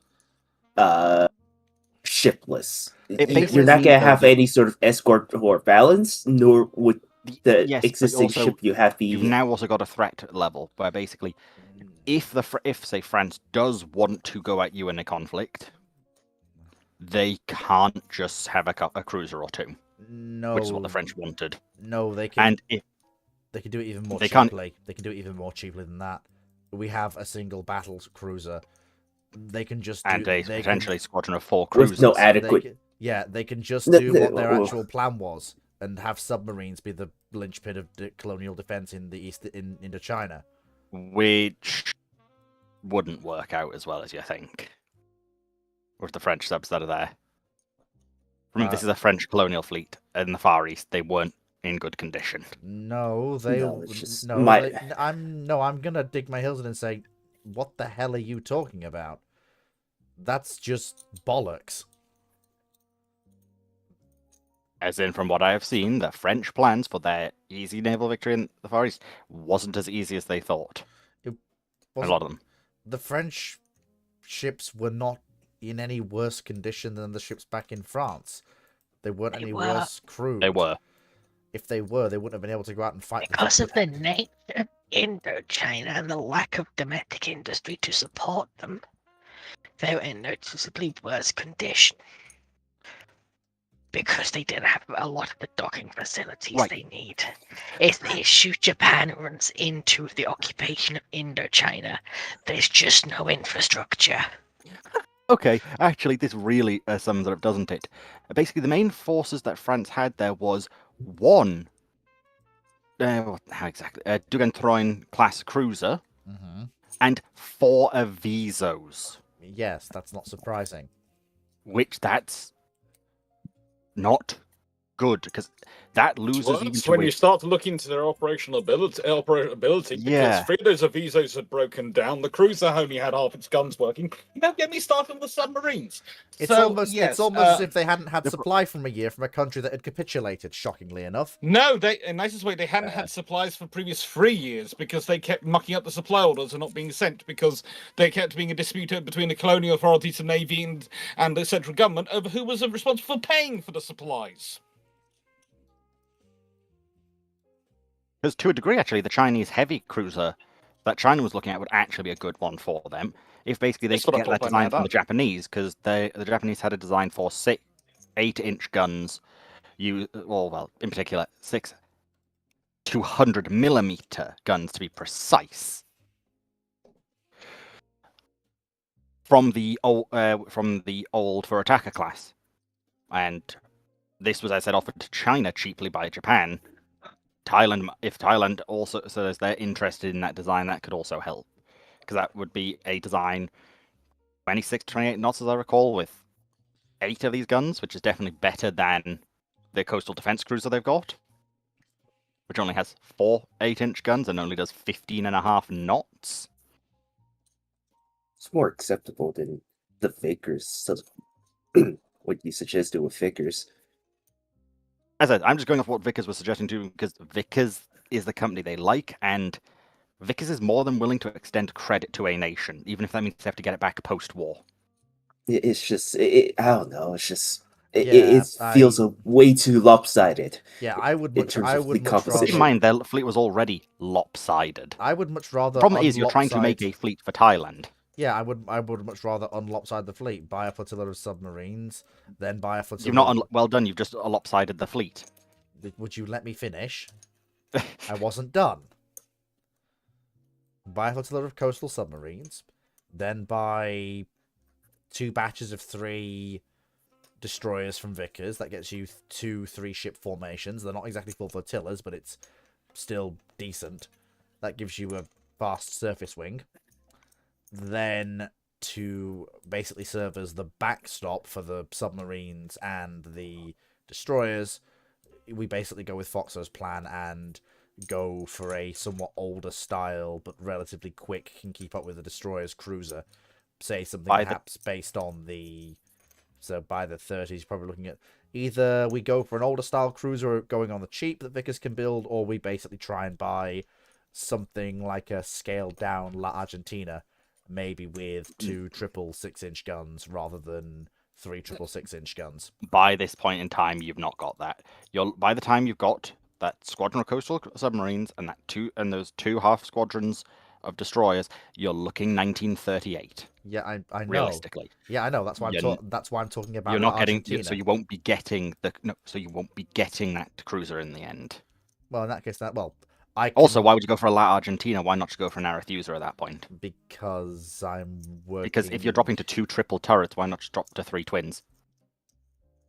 ship list. It You're basically not means gonna that have any sort of escort or balance, nor would the Yes, but existing also, ship you have you've be. now also got a threat level where basically, if say France does want to go at you in a conflict, they can't just have a cruiser or 2, No, which is what the French wanted. No, they can. And if They can do it even more They can't- cheaply. They can do it even more cheaply than that. We have a single battle cruiser. They can just do, and a they potentially squadron of 4 With cruisers. no can, adequate. they can just No, do no, what their oh. actual plan was and have submarines be the linchpin of colonial defense in the east in Indochina. Which wouldn't work out as well as you think with the French subs that are there. Remember, this is a French colonial fleet in the Far East. They weren't in good condition. No, they No, it's just no. my- I'm gonna dig my heels in and say what the hell are you talking about? That's just bollocks. As in, from what I have seen, the French plans for their easy naval victory in the Far East wasn't as easy as they thought. A Wasn't- lot of them. The French ships were not in any worse condition than the ships back in France. They weren't They any were. worse crewed. They were. If they were, they wouldn't have been able to go out and fight. Because of the nature of Indochina and the lack of domestic industry to support them, they were in noticeably worse condition. Because they didn't have a lot of the docking facilities Right. they need. It's the issue Japan runs into the occupation of Indochina. There's just no infrastructure. Okay, actually, this really sums it up, doesn't it? Basically, the main forces that France had there was one, how exactly? Dugantroin class cruiser Hmm. and 4 Avisos, Yes, that's not surprising. which that's not good because that loses even Worse to when a- you start to look into their operational ability, Yeah. because 3 of those Avisos had broken down. The cruiser only had half its guns working. Now get me started on the submarines. It's So, almost yes, it's almost as if they hadn't had the pro- supply from a year from a country that had capitulated, shockingly enough. No, they in nicest way they hadn't had supplies for previous 3 years because they kept mucking up the supply orders and not being sent because they kept being a dispute between the colonial authorities, the navy, and the central government over who was responsible for paying for the supplies. Because to a degree, actually, the Chinese heavy cruiser that China was looking at would actually be a good one for them. If basically they That's could what I get that thought design about from the that. Japanese, because the Japanese had a design for 8-inch guns, in particular, 6 200mm guns to be precise. From the old Furataka class, and this was, as I said, offered to China cheaply by Japan. Thailand, if Thailand also says they're interested in that design, that could also help, because that would be a design 26 to 28 knots, as I recall, with 8 of these guns, which is definitely better than the coastal defense cruiser they've got, which only has 4 8-inch guns and only does 15.5 knots. It's more acceptable than the Vickers. So, what you suggested with Vickers. As I said, I'm just going off what Vickers was suggesting too, because Vickers is the company they like, and Vickers is more than willing to extend credit to a nation, even if that means they have to get it back post-war. It's just, I don't know. It's just, Yeah, it feels way too lopsided. Yeah, I would In much, terms I of would fleet much composition. Keep in rather, mind, their fleet was already lopsided. I would much rather. The problem is you're trying to make unlopside- a fleet for Thailand. Yeah, I would much rather unlopside the fleet, buy a flotilla of submarines, then buy a flotilla. You've not well done. You've just lopsided the fleet. Would you let me finish? I wasn't done. Buy a flotilla of coastal submarines, then buy 2 batches of 3 destroyers from Vickers. That gets you 2 3-ship formations. They're not exactly full flotillas, but it's still decent. That gives you a fast surface wing. Then to basically serve as the backstop for the submarines and the destroyers, we basically go with Foxo's plan and go for a somewhat older style but relatively quick, can keep up with the destroyer's cruiser. Say something perhaps based on the... So by the 30s, probably looking at either we go for an older style cruiser going on the cheap that Vickers can build, or we basically try and buy something like a scaled down La Argentina, maybe with 2 triple 6-inch guns rather than 3 triple 6-inch guns. By this point in time, you've not got that. By the time you've got that squadron of coastal submarines and those 2 half squadrons of destroyers, you're looking 1938. Yeah, I know. Realistically, Yeah, I know. That's why that's why I'm talking about. you're not getting. Argentina. So you won't be getting that cruiser in the end. Well, in that case, Also, why would you go for a La Argentina? Why not just go for an Arethusa at that point? Because I'm working. Because if you're dropping to 2 triple turrets, why not just drop to 3 twins?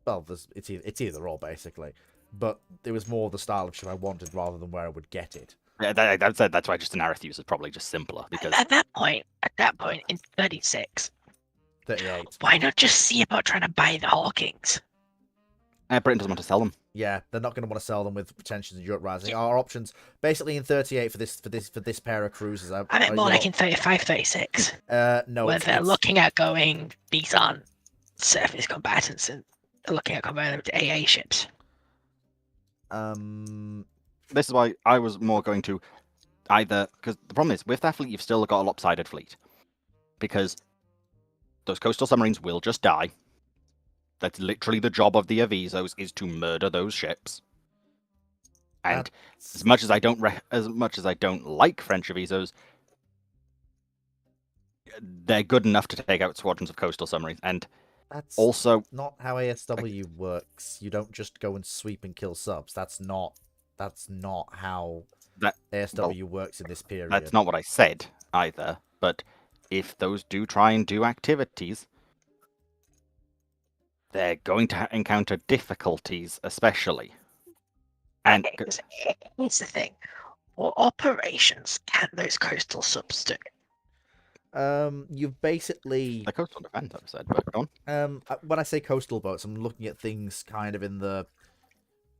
Well, it's either or basically, but it was more the style of ship I wanted rather than where I would get it. Yeah, that's why just an Arethusa is probably just simpler because At that point in 36, 38. why not just see about trying to buy the Hawkings? Britain doesn't want to sell them. Yeah, they're not going to want to sell them with tensions and Europe rising. Our options basically in 38 for this pair of cruisers. I meant more your- like in 35, 36, no, where it's, they're it's- looking at going, these aren't surface combatants, and they're looking at converting them to AA ships. This is why I was more going to either, because the problem is with that fleet, you've still got a lopsided fleet, because those coastal submarines will just die. That's literally the job of the Avisos, is to murder those ships. And as much as I don't like French Avisos, they're good enough to take out squadrons of coastal submarines. And that's also, not how ASW works. You don't just go and sweep and kill subs. That's not how That- ASW works in this period. that's not what I said either. But if those do try and do activities, they're going to encounter difficulties, especially. And Here's the thing. What operations can those coastal subs do? You've basically the coastal defense, I've said, but go on. when I say coastal boats, I'm looking at things kind of in the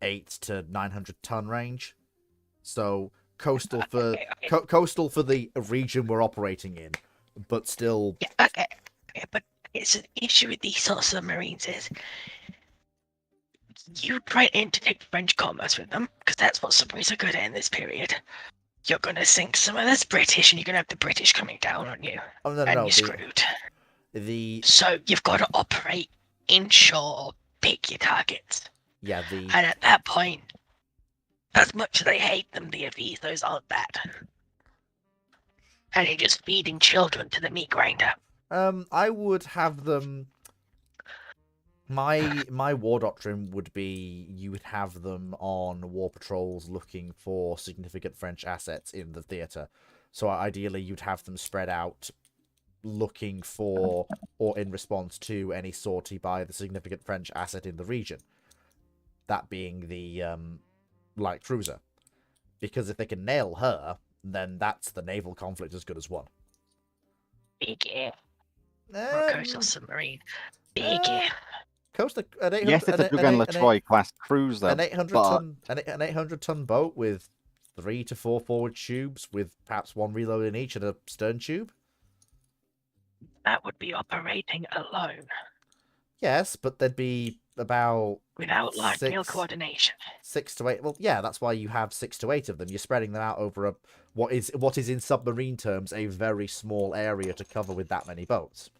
8 to 900 ton range. So coastal for Okay. coastal for the region we're operating in, but still. Yeah, okay, but it's an issue with these sort of submarines is you try to integrate French commerce with them, because that's what submarines are good at in this period. You're gonna sink some of this British, and you're gonna have the British coming down on you, Oh no, and no, you're screwed. the So you've got to operate inshore, pick your targets, yeah the and at that point, as much as I hate them, the Avisos aren't bad. And you're just feeding children to the meat grinder. I would have them. My war doctrine would be you would have them on war patrols looking for significant French assets in the theatre. So ideally, you'd have them spread out, looking for or in response to any sortie by the significant French asset in the region. That being the light cruiser, because if they can nail her, then that's the naval conflict as good as won. Big if. Or a coastal submarine. Big if. Coastal, an 800, Yes, it's a Dugan LaTroy class cruiser. an 800 but ton an 800 ton boat with 3 to 4 forward tubes with perhaps one reload in each and a stern tube. That would be operating alone, Yes, but there'd be about without large scale 6 coordination. 6 to 8. Well, yeah, that's why you have 6 to 8 of them. You're spreading them out over what is in submarine terms a very small area to cover with that many boats.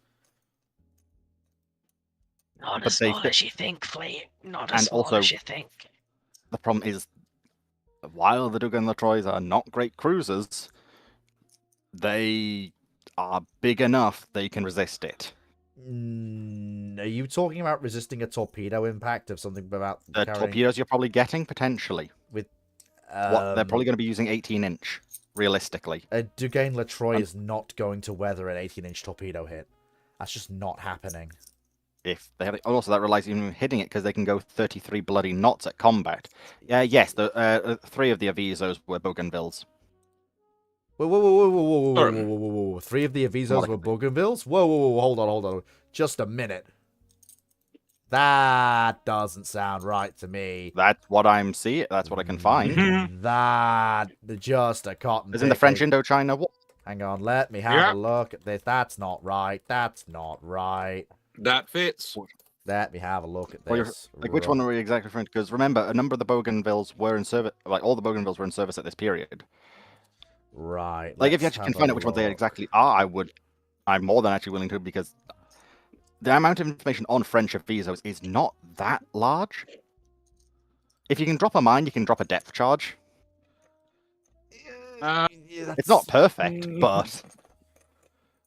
Not But as they small fit- as you think, Fleet. Not and as small also- as you think. the problem is, while the Dugan LaTroys are not great cruisers, they are big enough they can resist it. Are you talking about resisting a torpedo impact of something about The carrying torpedoes you're probably getting, potentially. What they're probably going to be using 18-inch, realistically. A Dugain LaTroy Um, is not going to weather an 18-inch torpedo hit. That's just not happening. If they have it. Also, that relies on hitting it because they can go 33 bloody knots at combat. Yes, the 3 of the Avisos were Bougainvilles. Whoa. 3 of the Avisos What a- were Bougainvilles? Whoa, hold on. Just a minute. That doesn't sound right to me. That's what I'm seeing. That's what I can find. Mhm. That just a cotton It's in the French picking. Indochina War. Hang on, let me have Yeah. a look at this. That's not right. That fits. Let me have a look at Well, you're- this. Like, which one are we exactly referring to? Because remember, a number of the Bougainvilles were in service. Like, all the Bougainvilles were in service at this period. Right. Like, if you let's actually can have find a out which ones they look. exactly are, I'm more than actually willing to, because the amount of information on French Avisos is not that large. If you can drop a mine, you can drop a depth charge. Uh, It's not perfect, Mm. but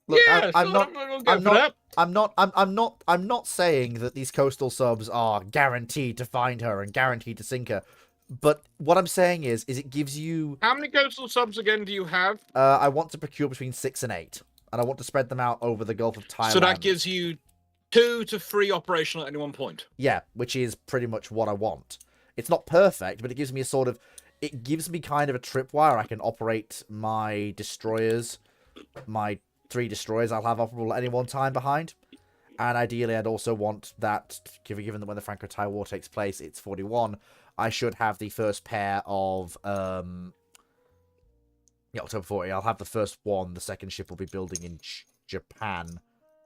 Look, yeah, I'm sure, not. we'll go I'm for not- that. I'm not saying that these coastal subs are guaranteed to find her and guaranteed to sink her. But what I'm saying is it gives you. How many coastal subs again do you have? I want to procure between 6 and 8, and I want to spread them out over the Gulf of Thailand. So that gives you 2 to 3 operational at any one point. Yeah, which is pretty much what I want. It's not perfect, but it gives me a sort of. It gives me kind of a tripwire. I can operate my destroyers, my 3 destroyers I'll have operable at any one time behind, And ideally, I'd also want that, given that when the Franco-Thai War takes place, it's 41, I should have the first pair of, October 40, I'll have the first one, the second ship will be building in Japan,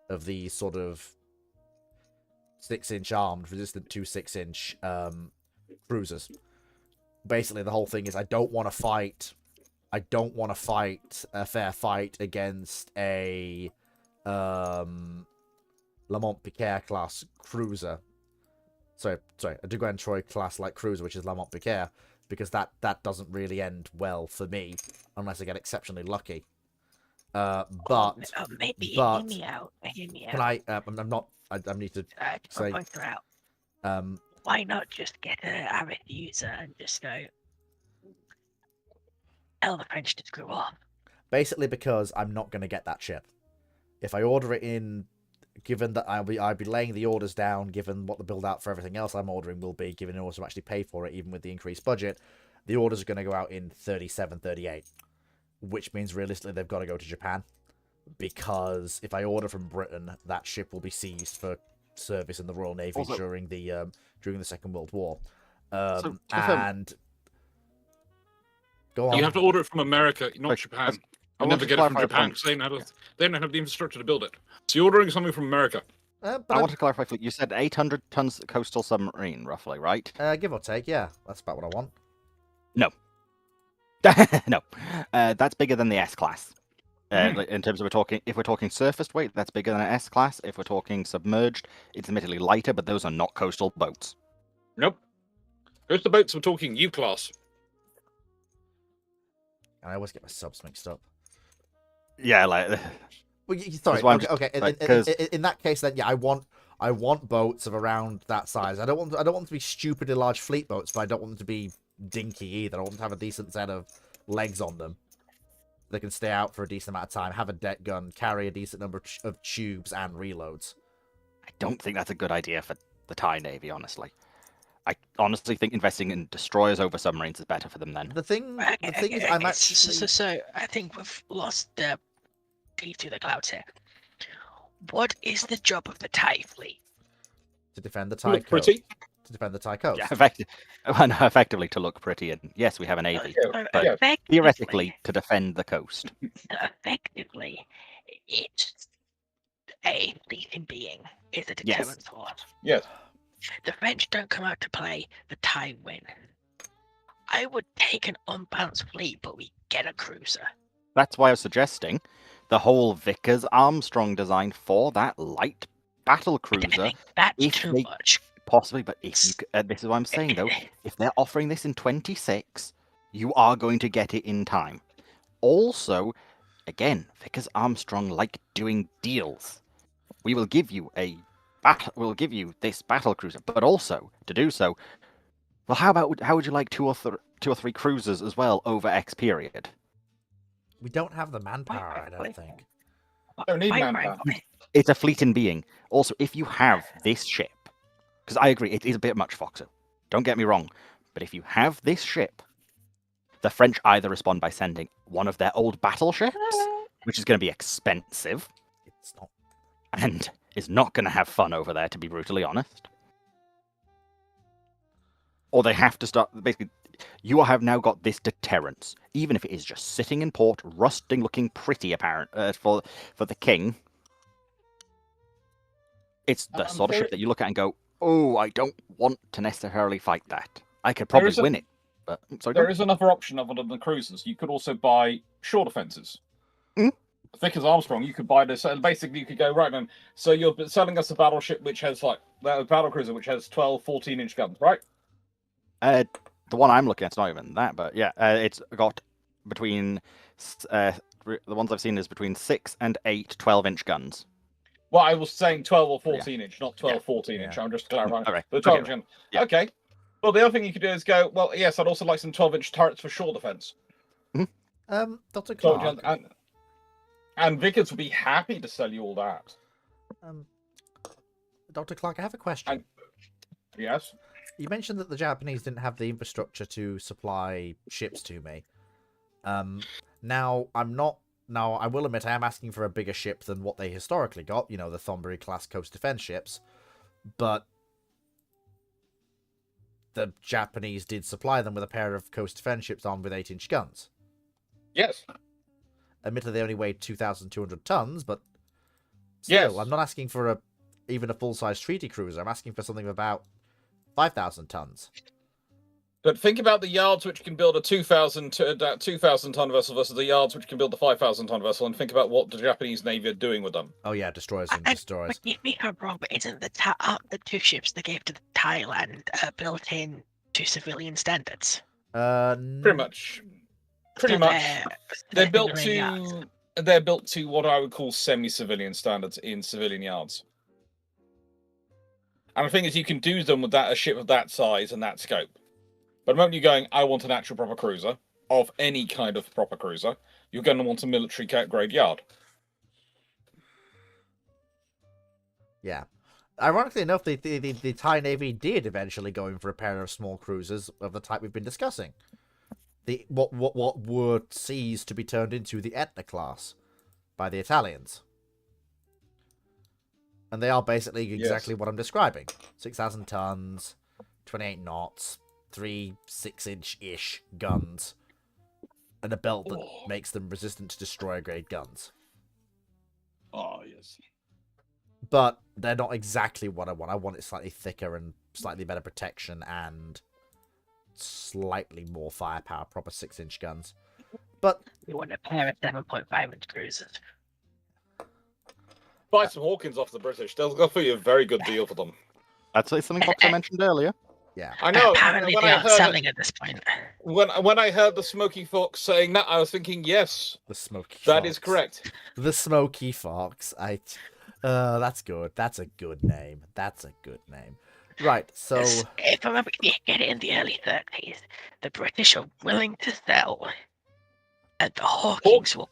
of these sort of 6-inch armed, resistant to 6-inch cruisers. Basically, the whole thing is I don't want to fight a fair fight against a Lamont Piquet class cruiser. Sorry, a De Grand Troy class like cruiser, which is Lamont Piquet, because that doesn't really end well for me unless I get exceptionally lucky. Maybe but hear me out. Hear me can out. I'm not. I need to Just say. point her out. Why not just get an arid user and just go? Tell the French to screw off. Basically, because I'm not going to get that ship. If I order it in, given that I'll be laying the orders down, given what the build out for everything else I'm ordering will be, given in order to actually pay for it, even with the increased budget, the orders are going to go out in 37, 38, which means realistically they've got to go to Japan, because if I order from Britain, that ship will be seized for service in the Royal Navy Also- during the Second World War, So, and go on. You have to order it from America, not Quick, Japan. I You want never to get it from clarify a Japan point. because they don't have the infrastructure to build it. So you're ordering something from America. But I want to clarify. You said 800 tons coastal submarine, roughly, right? give or take, yeah, that's about what I want. No, that's bigger than the S class. In terms of if we're talking surface weight, that's bigger than an S class. If we're talking submerged, it's admittedly lighter, but those are not coastal boats. Nope. Those are the boats we're talking U class. And I always get my subs mixed up. Yeah, like Well, sorry. That's why I'm Okay. just- like, In that case, then yeah, I want boats of around that size. I don't want them to be stupidly large fleet boats, but I don't want them to be dinky either. I want them to have a decent set of legs on them. They can stay out for a decent amount of time, have a deck gun, carry a decent number of tubes and reloads. I don't think that's a good idea for the Thai Navy, honestly. I honestly think investing in destroyers over submarines is better for them then. The thing is, I'm actually So I think we've lost the teeth to the clouds here. What is the job of the Thai fleet? to defend the Thai Look coast. pretty. To defend the Thai coast. Yeah, effectively to look pretty, and yes, we have a navy, Yeah, but yeah. theoretically to defend the coast. Effectively, it's a fleeting being. It's a Yes. deterrent force. Yes. The French don't come out to play, the Thai win. I would take an unbalanced fleet, but we get a cruiser. That's why I was suggesting the whole Vickers Armstrong design for that light battle I cruiser, think that's if too they- much. possibly. But if you, this is what I'm saying though, if they're offering this in 26, you are going to get it in time. Also, again, Vickers Armstrong like doing deals. We will give you we'll give you this battle cruiser, but also to do so, well, how would you like two or three cruisers as well over X period? We don't have the manpower, I don't think. Don't need Quite manpower. frankly, It's a fleet in being. Also, if you have this ship, because I agree, it is a bit much, Foxo. Don't get me wrong, but if you have this ship, the French either respond by sending one of their old battleships, which is going to be expensive It's not. and is not going to have fun over there, to be brutally honest. Or they have to start, basically, you have now got this deterrence, even if it is just sitting in port, rusting, looking pretty apparent for the king. It's the sort of ship that you look at and go, oh, I don't want to necessarily fight that. I could probably is a- win it. But sorry, go There on. is another option other than the cruisers. You could also buy shore defences. Hmm? Thick as Armstrong, you could buy this. And basically, you could go right then. So you're selling us a battleship which has like a battle cruiser which has 12, 14-inch guns, right? The one I'm looking at is not even that, but yeah, it's got between the ones I've seen is between 6 and 8 12-inch guns. Well, I was saying 12 or Yeah. 14-inch, not 12, 14-inch. Yeah. I'm just clarifying. Okay. The Okay. 12-inch gun. Yeah. Okay. Well, the other thing you could do is go, well, yes, I'd also like some 12-inch turrets for shore defense. Dr. So, Clark, and Vickers would be happy to sell you all that. Dr. Clark, I have a question. Yes. You mentioned that the Japanese didn't have the infrastructure to supply ships to me. Now, I'm not Now, I will admit I am asking for a bigger ship than what they historically got, you know, the Thornbury-class coast defense ships, but the Japanese did supply them with a pair of coast defense ships armed with 8-inch guns. Yes. Admittedly, they only weighed 2,200 tons, but still, Yes. I'm not asking for even a full-size treaty cruiser. I'm asking for something of about 5,000 tons. But think about the yards which can build a 2,000 ton vessel versus the yards which can build a 5,000 ton vessel, and think about what the Japanese Navy are doing with them. Oh yeah, destroyers and And- destroyers. Forgive me if I'm wrong, but isn't aren't the two ships they gave to Thailand built in to civilian standards? Pretty much. Pretty So much. They're in built the ring yards. to. They're built to what I would call semi-civilian standards in civilian yards. And the thing is, you can do them with a ship of that size and that scope. But the moment you're going, I want an actual proper cruiser, of any kind of proper cruiser, you're going to want a military grade yard. Yeah. Ironically enough, the Thai Navy did eventually go in for a pair of small cruisers of the type we've been discussing. What were seized to be turned into the Etna class by the Italians. And they are basically exactly what I'm describing. 6,000 tons, 28 knots, 3 6-inch-ish guns, and a belt that makes them resistant to destroyer-grade guns. Oh, yes. But they're not exactly what I want. I want it slightly thicker and slightly better protection and slightly more firepower, proper 6-inch guns. But You want a pair of 7.5-inch cruisers. Buy some Hawkins off the British. They'll offer you a very good deal for them. That's something Foxer mentioned earlier. yeah, I know. Apparently when they I aren't heard selling at this point. when I heard the Smoky Fox saying that, I was thinking, yes, the Smoky that Fox. is correct. The Smoky Fox. That's good. That's a good name. That's a good name. Right, so If I remember, you get it in the early 30s, the British are willing to sell, and the Hawkins will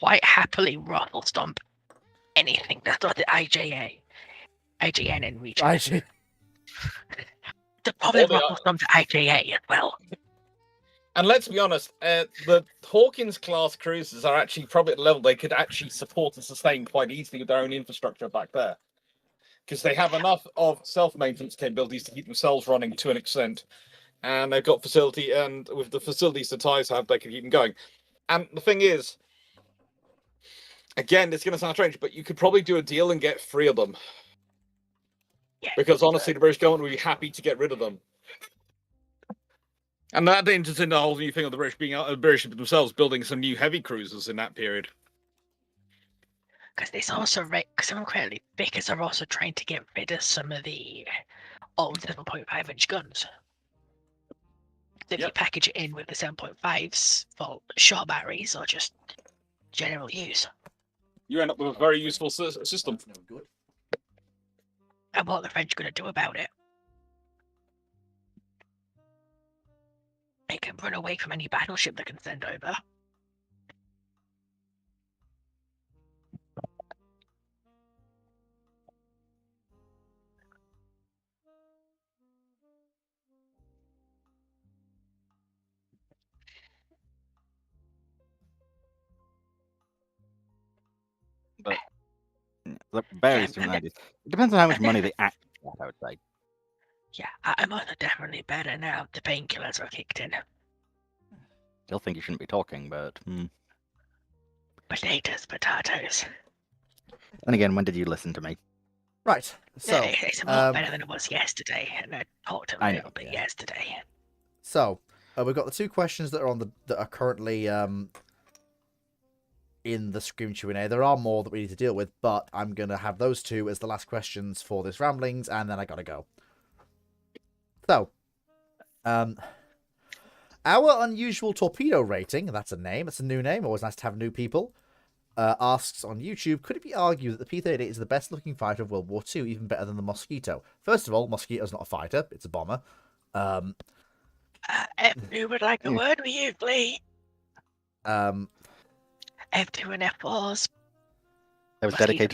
quite happily ruffle stomp anything that's not the IJN and region. actually, The probably Or the- ruffle stomp to IJA as well. And let's be honest, the Hawkins class cruisers are actually probably at a level they could actually support and sustain quite easily with their own infrastructure back there. Because they have enough of self-maintenance capabilities to keep themselves running to an extent. And they've got facility, and with the facilities the Thais have, they can keep them going. And the thing is, again, it's going to sound strange, but you could probably do a deal and get 3 of them. Yeah, Because honestly, the British government would be happy to get rid of them. And that enters in the whole new thing of the British being the British themselves building some new heavy cruisers in that period. because it's also because some incredibly because they're also trying to get rid of some of the old 7.5-inch guns. So if you Yep. package it in with the 7.5s for short batteries or just general use. You end up with a very useful system. And what are the French going to do about it? They can run away from any battleship they can send over. But that varies from and ideas. It depends on how much money they actually get, I would say. Yeah, I'm also definitely better now. The painkillers are kicked in. Still think you shouldn't be talking, but Potatoes. then again, when did you listen to me? right. So Yeah, it's a lot better than it was yesterday, and I talked a I little know, bit yeah. yesterday. So, we've got the 2 questions that are that are currently in the Scream Q&A. There are more that we need to deal with, but I'm gonna have those 2 as the last questions for this ramblings, and then I gotta go. So, our unusual torpedo rating, that's a name, it's a new name, always nice to have new people, asks on YouTube, could it be argued that the P-38 is the best looking fighter of World War II, even better than the Mosquito? First of all, Mosquito's not a fighter, it's a bomber. F2 would like a Hmm. word with you, please. Um, F2 and F4s. There was Mosquito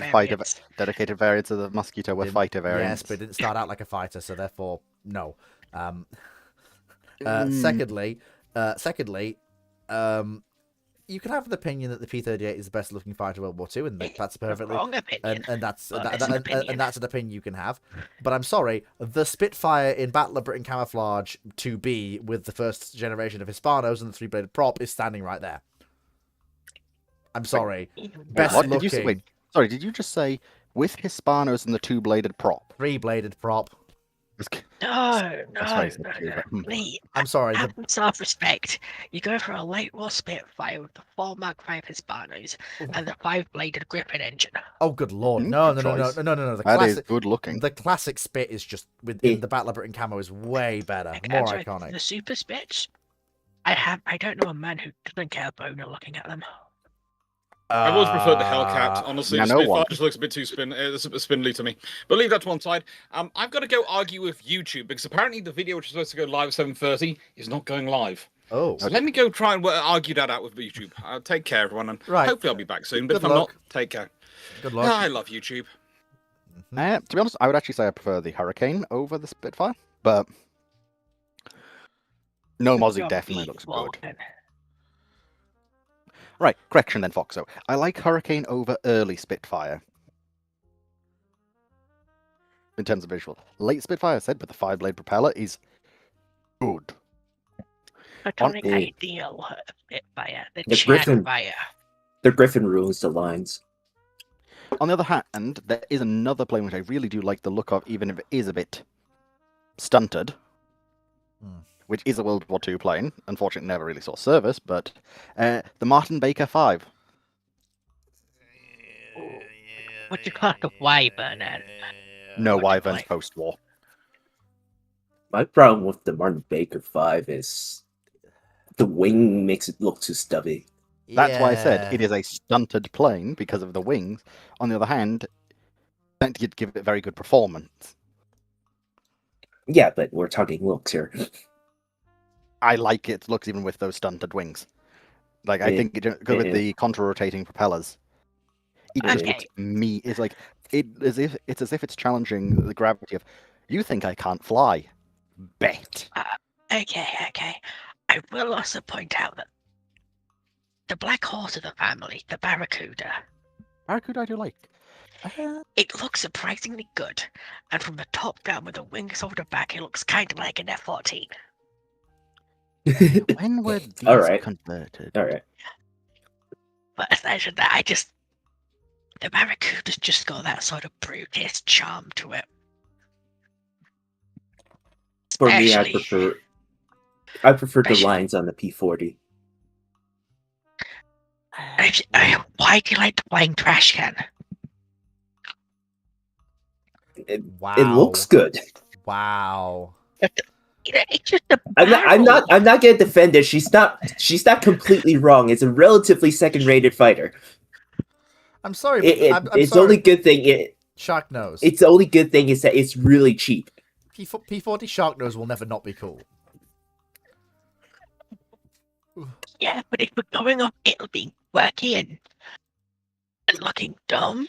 dedicated variants of the Mosquito were didn't- fighter yes, variants. but it didn't start out like a fighter, so therefore, no. Mm. Secondly, you can have an opinion that the P-38 is the best looking fighter of World War II, and that's perfectly Wrong opinion. and that's Well, that, it's an that- opinion. and that's an opinion you can have. But I'm sorry, the Spitfire in Battle of Britain Camouflage 2B with the first generation of Hispanos and the three-bladed prop is standing right there. I'm sorry, best What looking did you say? Wait, sorry, did you just say with Hispanos and the two-bladed prop? three-bladed prop. No, That's what I said too, no, but, please. I'm sorry, Have some self-respect. You go for a late war Spitfire with the 4 Mark 5 Hispanos and the 5-bladed Griffin engine. oh good lord, Hmm, no, good no, no, no, choice. no, no, no, the That is classic. good looking. The classic Spit is just in Eh. the Battle of Britain camo is way better, Like, more I'm sorry, iconic. The Super Spits. I don't know a man who doesn't get a boner looking at them. I've always preferred the Hellcat. Honestly, yeah, the no Spitfire one. just looks a bit too spindly to me. But leave that to one side. I've got to go argue with YouTube because apparently the video which is supposed to go live at 7:30 is not going live. Oh, So let me go try and argue that out with YouTube. Take care, everyone, and Right. hopefully I'll be back soon. But Good if I'm luck. not, take care. good luck. I love YouTube. To be honest, I would actually say I prefer the Hurricane over the Spitfire, but no, Mozzie You're definitely being looks good. Walken. Right, correction then, Foxo. I like Hurricane over early Spitfire. In terms of visual. Late Spitfire, I said, with the 5-blade propeller is good. Platonic the- ideal Spitfire. The The Griffin- Chadfire. The Griffin ruins the lines. On the other hand, there is another plane which I really do like the look of, even if it is a bit stunted, Hmm. which is a World War II plane. Unfortunately, never really saw service, but the Martin Baker 5. What do you call the Wyvern? No What do you Wyverns like? post-war. My problem with the Martin Baker 5 is the wing makes it look too stubby. That's why I said Yeah. it is a stunted plane because of the wings. On the other hand, I think you'd give it very good performance. Yeah, but we're talking looks here. I like its looks even with those stunted wings. Like I Yeah, think it good with yeah. the contra-rotating propellers. It just Okay. looks it's like as if it's challenging the gravity of. You think I can't fly? Bet. Okay. I will also point out that the black horse of the family, the Barracuda, Barracuda I do like. it looks surprisingly good. And from the top down with the wings over the back, it looks kind of like an F-14. When were these Alright. converted? All right. But aside from that, the Barracuda's just got that sort of brutish charm to it. For me, I Especially- prefer the Especially- lines on the P40. Why do you like the flying trash can? Wow. It looks good. Wow. It's just a I'm barrel. not gonna defend it. She's not completely wrong. It's a relatively second-rated fighter. I'm sorry. It, but I'm its sorry. only good thing Shark nose. its only good thing is that it's really cheap. P40 shark nose will never not be cool. Yeah, but if we're going off, it'll be working and looking dumb,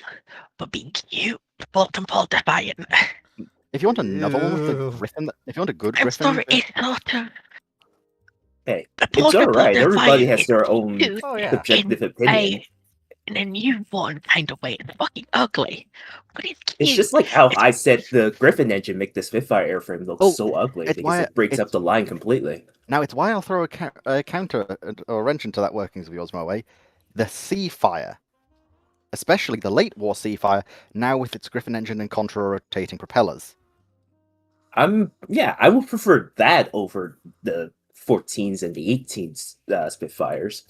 but being cute, bold and Paul defiant. If you want another one with the Ew. Griffin, if you want a good I'm Griffin, sorry, it's sort of. Hey, the it's Paul all right. Defiant Everybody has is their own cute Oh yeah. subjective opinion. in a newborn kind of way. It's fucking ugly, but it's cute. It's just like how I said the Griffin engine make the Spitfire airframe look Oh, so ugly it's because why it breaks it's- up the line completely. now it's why I'll throw a counter or a wrench into that workings of yours my way. The Seafire, especially the late war Seafire, now with its Griffin engine and contra-rotating propellers. I would prefer that over the 14s and the 18s Spitfires.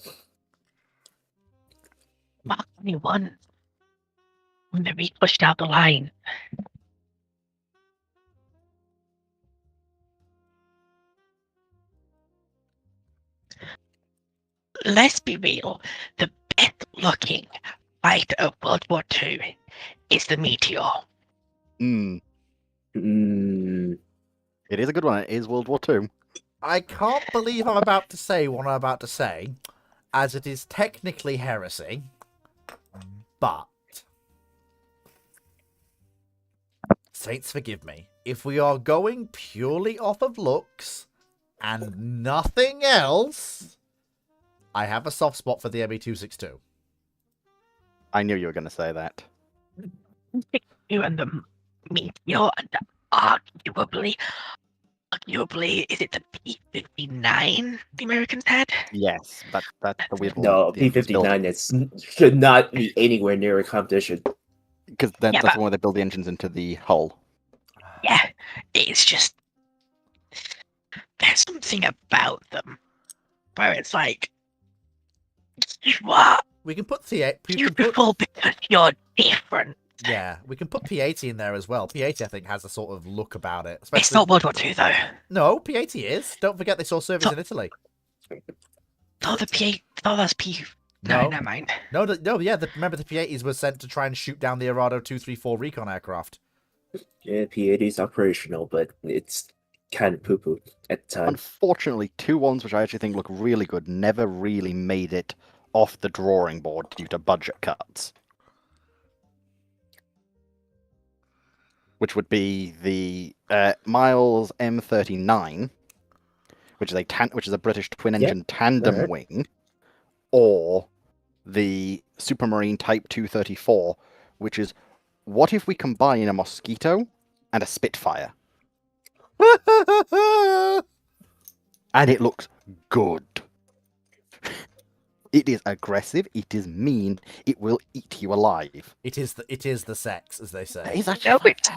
Mark 21 when they pushed out the line. Let's be real. The best looking fighter of World War II is the Meteor. Mm, Mm, it is a good one. It is World War II. I can't believe I'm about to say what I'm about to say, as it is technically heresy, but saints forgive me, if we are going purely off of looks and nothing else, I have a soft spot for the ME262. I knew you were going to say that. You and the Meteor and arguably, is it the P-59 the Americans had? Yes, that's the weird one. No, P-59 should not be anywhere near a competition. Because Yeah, that's but- the one where they build the engines into the hull. Yeah, it's just there's something about them where it's like you are We can put the we can put, beautiful because you're different. yeah, we can put P80 in there as well. P80, I think, has a sort of look about it. It's Especially... not World War II though. No, P80 is. Don't forget they saw service So- in Italy. No, the P8. No, that's P. No. No, never mind. No, yeah. Remember, the P80s were sent to try and shoot down the Arado 234 recon aircraft. Yeah, P-80 is operational, but it's kind of poo-poo at the time. Unfortunately, two ones which I actually think look really good never really made it off the drawing board due to budget cuts. Which would be the Miles M39, which is a British twin-engine tandem alright. wing, or the Supermarine Type 234, which is what if we combine a Mosquito and a Spitfire, and it looks good. It is aggressive. It is mean. It will eat you alive. It is the sex, as they say. That is No, actually it's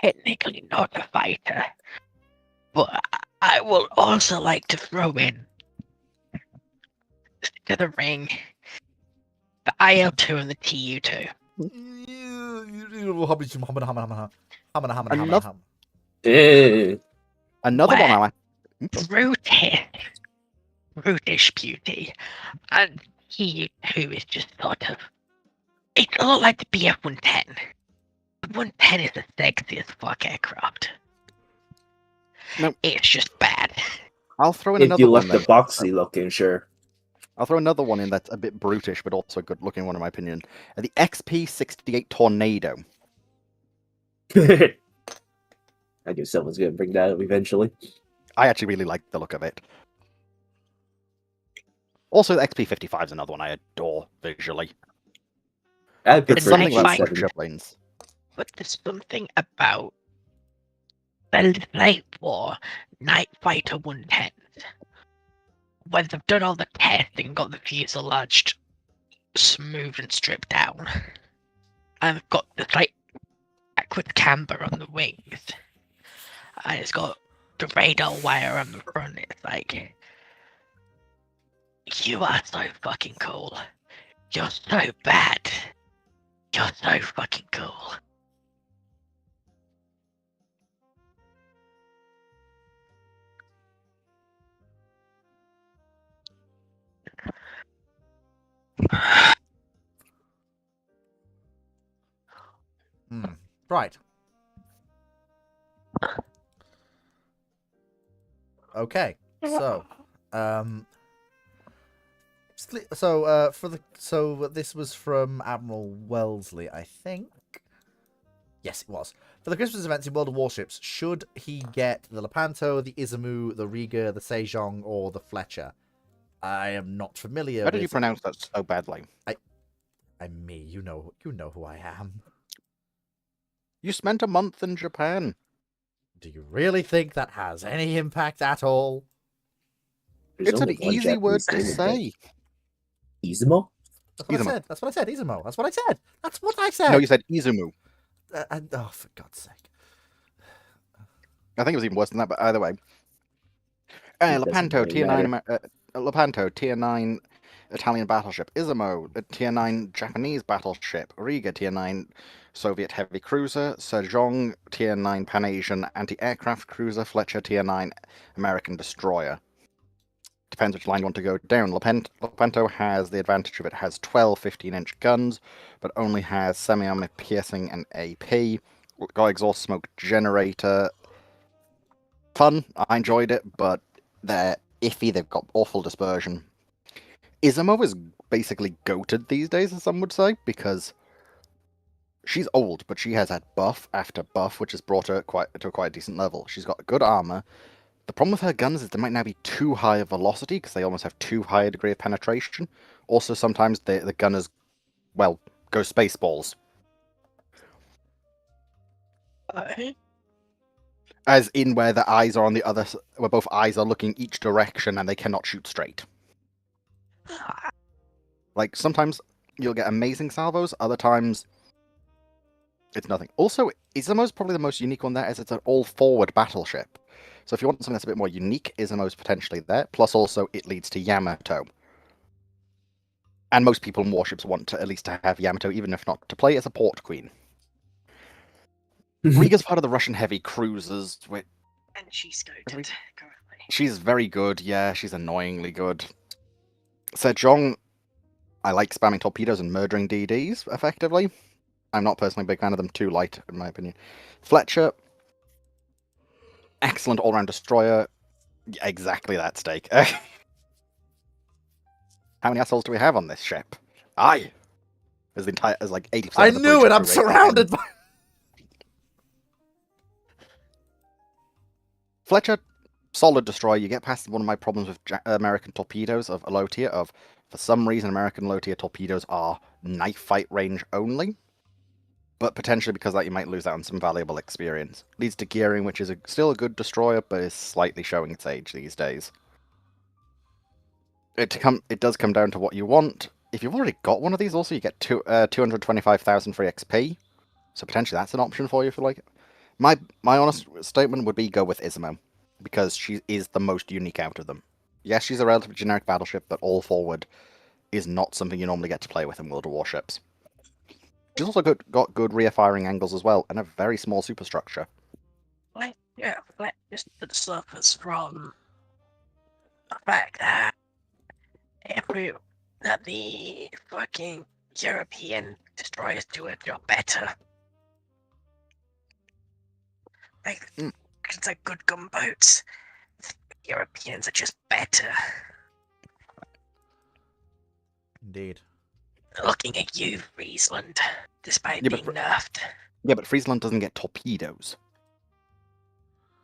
technically not a fighter, but I will also like to throw in to the ring the IL-2 and the TU-2. another one. Where? I Brutish beauty, and TU-2 is just sort of. It's a lot like the BF-110. The 110 is the sexiest fuck aircraft. No. It's just bad. I'll throw in If another you one. left the boxy looking, sure. I'll throw another one in that's a bit brutish, but also a good-looking one in my opinion. The XP-68 Tornado. I knew someone's going to bring that up eventually. I actually really like the look of it. Also, the XP-55 is another one I adore visually. I It's prefer something the about like- G7. structure planes. But there's something about the late war Night Fighter 110s when they've done all the testing, got the fuselage smooth and stripped down, and got the like backward camber on the wings, and it's got the radar wire on the front. It's like, you are so fucking cool. You're so bad. You're so fucking cool. Right. Okay. So, this was from Admiral Wellesley, I think. Yes, it was. For the Christmas events in World of Warships, should he get the Lepanto, the Izumo, the Riga, the Sejong, or the Fletcher? I am not familiar How with... did you pronounce that so badly? I'm me. You know who I am. You spent a month in Japan. Do you really think that has any impact at all? There's It's an only one easy word Japanese to name in say. it. Izumo? That's what I Izumo. said. That's what I said. Izumo. That's what I said. That's what I said. No, you said Izumu. Oh, for God's sake. I think it was even worse than that, but either way. It doesn't Lepanto, really Tier 9, matter. Lepanto, Tier 9 Italian battleship. Izumo, a Tier 9 Japanese battleship. Riga, Tier 9 Soviet heavy cruiser. Sejong, Tier 9 Pan-Asian anti-aircraft cruiser. Fletcher, Tier 9 American destroyer. Depends which line you want to go down. Lepanto has the advantage of it has 12 15-inch guns, but only has semi-armor piercing and AP. Got exhaust smoke generator. Fun. I enjoyed it, but they're iffy. They've got awful dispersion. Izumo is basically goated these days, as some would say, because she's old, but she has had buff after buff, which has brought her to a quite decent level. She's got good armor, The problem with her guns is they might now be too high of velocity because they almost have too high a degree of penetration. Also, sometimes the gunners, well, go spaceballs. As in where the eyes are on the other, where both eyes are looking each direction and they cannot shoot straight. Like, sometimes you'll get amazing salvos, other times it's nothing. Also, Izumo's probably the most unique one there, as it's an all-forward battleship. So if you want something that's a bit more unique, Izumo's potentially there. Plus, also, it leads to Yamato. And most people in warships want to at least to have Yamato, even if not to play as a port queen. Riga's part of the Russian heavy cruisers. And she's goated currently. She's very good, yeah, she's annoyingly good. Sejong, I like spamming torpedoes and murdering DDs, effectively. I'm not personally a big fan of them, too light, in my opinion. Fletcher, excellent all-round destroyer. Exactly that stake. How many assholes do we have on this ship? Aye! There's like 80% I of the knew bridge it! I'm crew rate. surrounded by... Fletcher, solid destroyer. You get past one of my problems with American torpedoes of low tier, for some reason American low tier torpedoes are knife fight range only. But potentially because of that you might lose out on some valuable experience. Leads to Gearing, which is still a good destroyer, but is slightly showing its age these days. It does come down to what you want. If you've already got one of these, also you get 225,000 free XP. So potentially that's an option for you if you like it. My honest statement would be go with Izumo, because she is the most unique out of them. Yes, she's a relatively generic battleship, but all forward is not something you normally get to play with in World of Warships. She's also got good rear firing angles as well, and a very small superstructure. Yeah, just suffers from the fact that the fucking European destroyers do a job better. Like, it's like good gunboats. Europeans are just better. Indeed. Looking at you, Friesland, despite Yeah, being but nerfed. Yeah, but Friesland doesn't get torpedoes.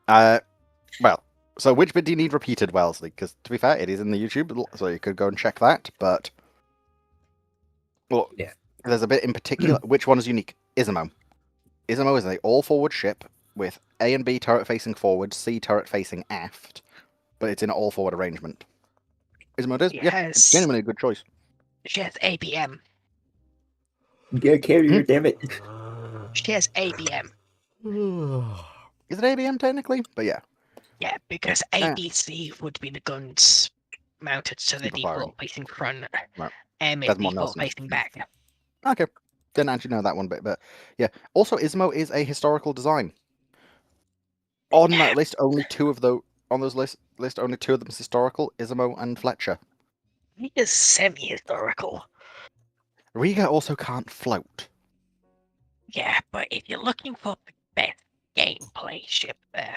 Well, so which bit do you need repeated, Wellesley? Because to be fair, it is in the YouTube, so you could go and check that. But well, Yeah. There's a bit in particular. Which one is unique? Izumo. Izumo is an all-forward ship with A and B turret facing forward, C turret facing aft, but it's in an all-forward arrangement. Izumo is, yeah, it's genuinely a good choice. She has ABM. Yeah, carrier, damn it. She has ABM. Is it ABM technically? But yeah. Yeah, because ADC would be the guns mounted to the Super firing. default facing front. Right. M is That's more default Nelson's. facing back. Okay. Didn't actually know that one bit, but yeah. Also, Izumo is a historical design. On that list, only two of those on those list only two of them is historical: Izumo and Fletcher. He is semi-historical. Riga also can't float. Yeah, but if you're looking for the best gameplay ship there,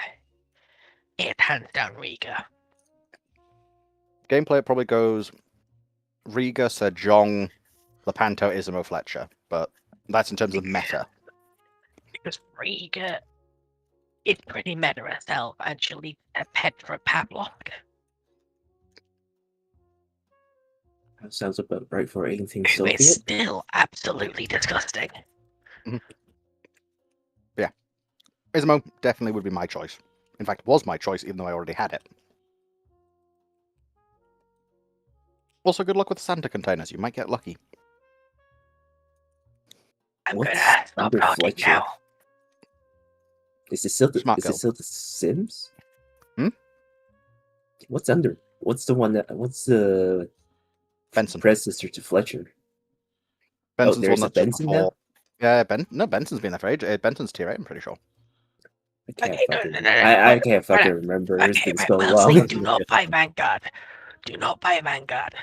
it hands down Riga. Gameplay probably goes Riga, Sejong, Lepanto, Izumo, Fletcher, but that's in terms of meta. Because Riga is pretty meta herself, and she leads a Petra Pavlok. That sounds about right for anything Who is Soviet. still absolutely disgusting. Izumo definitely would be my choice. In fact, was my choice, even though I already had it. Also, good luck with the Santa containers. You might get lucky. I'm What's gonna stop under talking Fletcher? now. Is it still the, Smart is it girl. still the Sims? Hmm? What's under? What's the Benson. predecessor to Fletcher? Benson's there's one a that's Benson before. now? Yeah, Benson's been there for ages. Benson's tier 8, I'm pretty sure. I can't Okay, no, fucking, no, no, I no. can't fucking Right. remember. Okay, Everything's but going Wellesley, wrong. do not buy Vanguard. Do not buy Vanguard.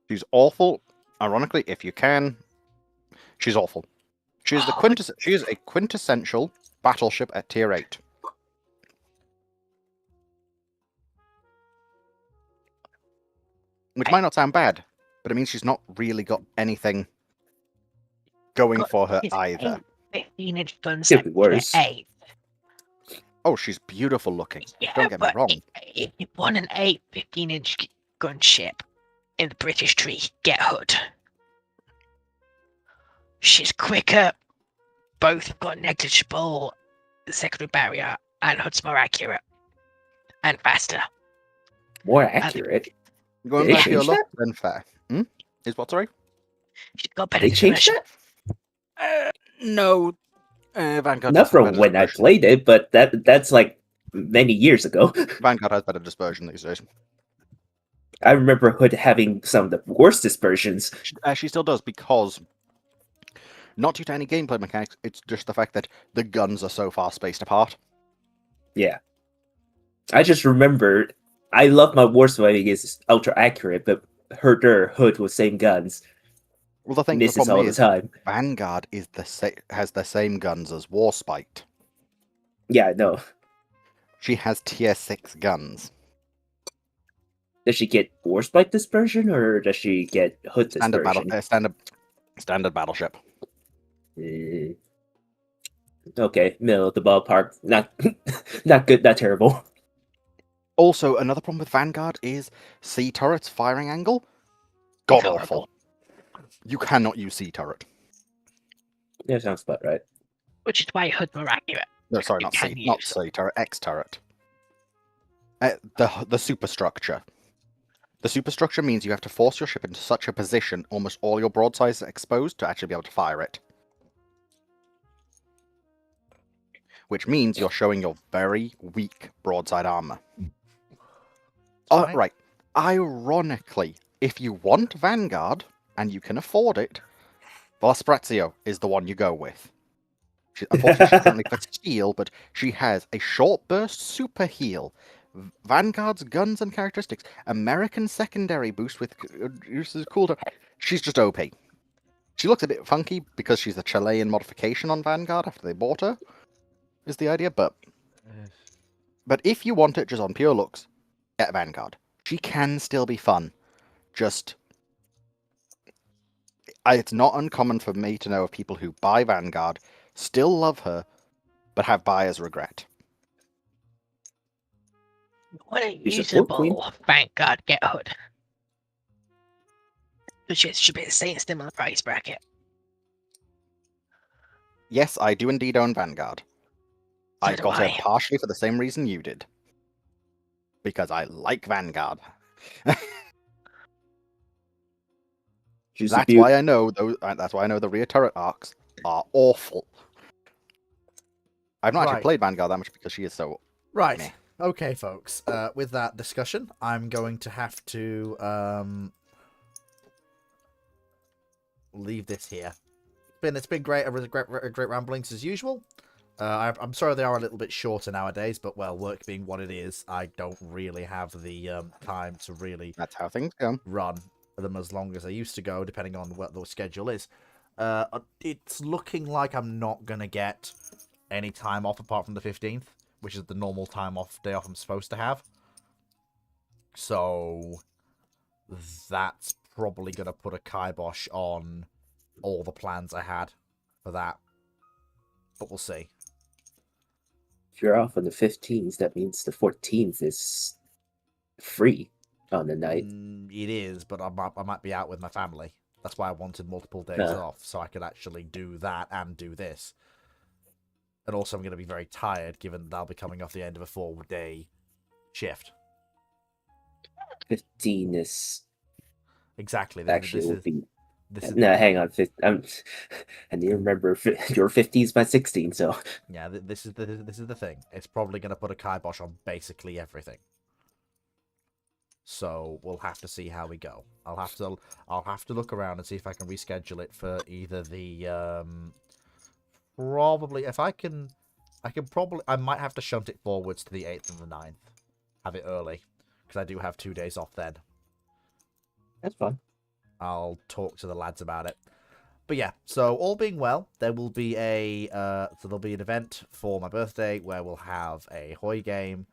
She's awful. Ironically, if you can, she's awful. She's she is a quintessential battleship at tier 8. Which might not sound bad, but it means she's not really got anything going for her It's either. 15-inch guns Could at be worse. tier 8. Oh, she's beautiful looking. Yeah, Don't get me but wrong. if you want an 15-inch gunship in the British tree, get Hood. She's quicker. Both have got negligible secondary barrier, and Hood's more accurate and faster. More accurate. Going They by pure changed look, that? then fair. Is what, sorry? She's got better They changed dispersion. that? No. Vanguard Not does have from better when I dispersion. played it, but that's like many years ago. Vanguard has better dispersion these days. I remember Hood having some of the worst dispersions. She still does, because not due to any gameplay mechanics, it's just the fact that the guns are so far spaced apart. Yeah. I just remember I love my war surviving is ultra accurate, but Hood with same guns Well, the misses problem all the is, time. Vanguard is has the same guns as Warspite. Yeah, I know. She has tier 6 guns. Does she get Warspite dispersion or does she get Hood Standard dispersion? standard battleship. Eh, okay, middle of the ballpark. Not not good, not terrible. Also, another problem with Vanguard is sea turret's firing angle. God Horrible. awful. You cannot use sea turret. Yeah, sounds about right. Which is why Hood's more accurate. No, sorry, You not can sea, not use sea turret. X turret. The superstructure. The superstructure means you have to force your ship into such a position almost all your broadsides are exposed to actually be able to fire it. Which means you're showing your very weak broadside armor. Fine. Right. Ironically, if you want Vanguard, and you can afford it, Valsprazio is the one you go with. Unfortunately, she's currently for steel, but she has a short burst super heal, Vanguard's guns and characteristics, American secondary boost with uses cooldown. She's just OP. She looks a bit funky because she's the Chilean modification on Vanguard after they bought her, is the idea, but if you want it just on pure looks, get Vanguard. She can still be fun. Just it's not uncommon for me to know of people who buy Vanguard, still love her, but have buyer's regret. What a You support Queen? usable Vanguard, get Hood. Which should be the same similar price bracket. Yes, I do indeed own Vanguard. I do got her I. partially for the same reason you did. Because I like Vanguard. She's That's why I know those. That's why I know the rear turret arcs are awful. I've not Right. actually played Vanguard that much because she is so Right. meh. Okay, folks. With that discussion, I'm going to have to leave this here. It's been great. Great ramblings as usual. I'm sorry they are a little bit shorter nowadays, but well, work being what it is, I don't really have the time to really That's how things go. run them as long as I used to go, depending on what the schedule is. It's looking like I'm not gonna get any time off apart from the 15th, which is the normal day off I'm supposed to have. So that's probably gonna put a kibosh on all the plans I had for that. But we'll see. If you're off on the 15th, that means the 14th is free on the night. It is, but I might be out with my family. That's why I wanted multiple days off, so I could actually do that and do this. And also, I'm going to be very tired, given that I'll be coming off the end of a 4-day shift. 15 is Exactly. actually will be. This is No, hang on. I need to remember your 15 is my 16, so yeah. This is the thing. It's probably going to put a kibosh on basically everything. So we'll have to see how we go. I'll have to look around and see if I can reschedule it for either the probably if I might have to shunt it forwards to the 8th and the 9th. Have it early because I do have 2 days off then. that's fine. I'll talk to the lads about it. But yeah, so all being well, there will be there'll be an event for my birthday where we'll have a Hoi game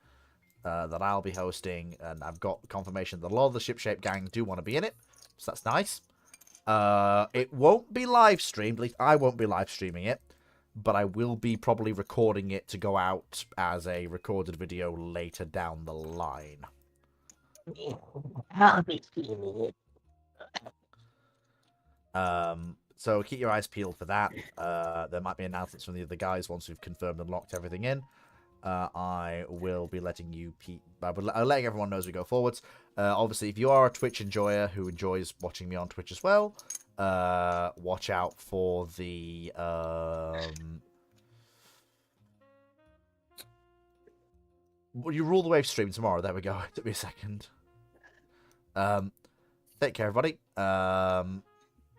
that I'll be hosting, and I've got confirmation that a lot of the Shipshape gang do want to be in it, so that's nice. It won't be live streamed, at least I won't be live streaming it, but I will be probably recording it to go out as a recorded video later down the line. I'll be feeling it. So keep your eyes peeled for that. There might be announcements from the other guys once we've confirmed and locked everything in. I will be letting you I'll letting everyone know as we go forwards. Obviously, if you are a Twitch enjoyer who enjoys watching me on Twitch as well, watch out for the you rule the wave stream tomorrow. There we go. Took me a second. Take care, everybody.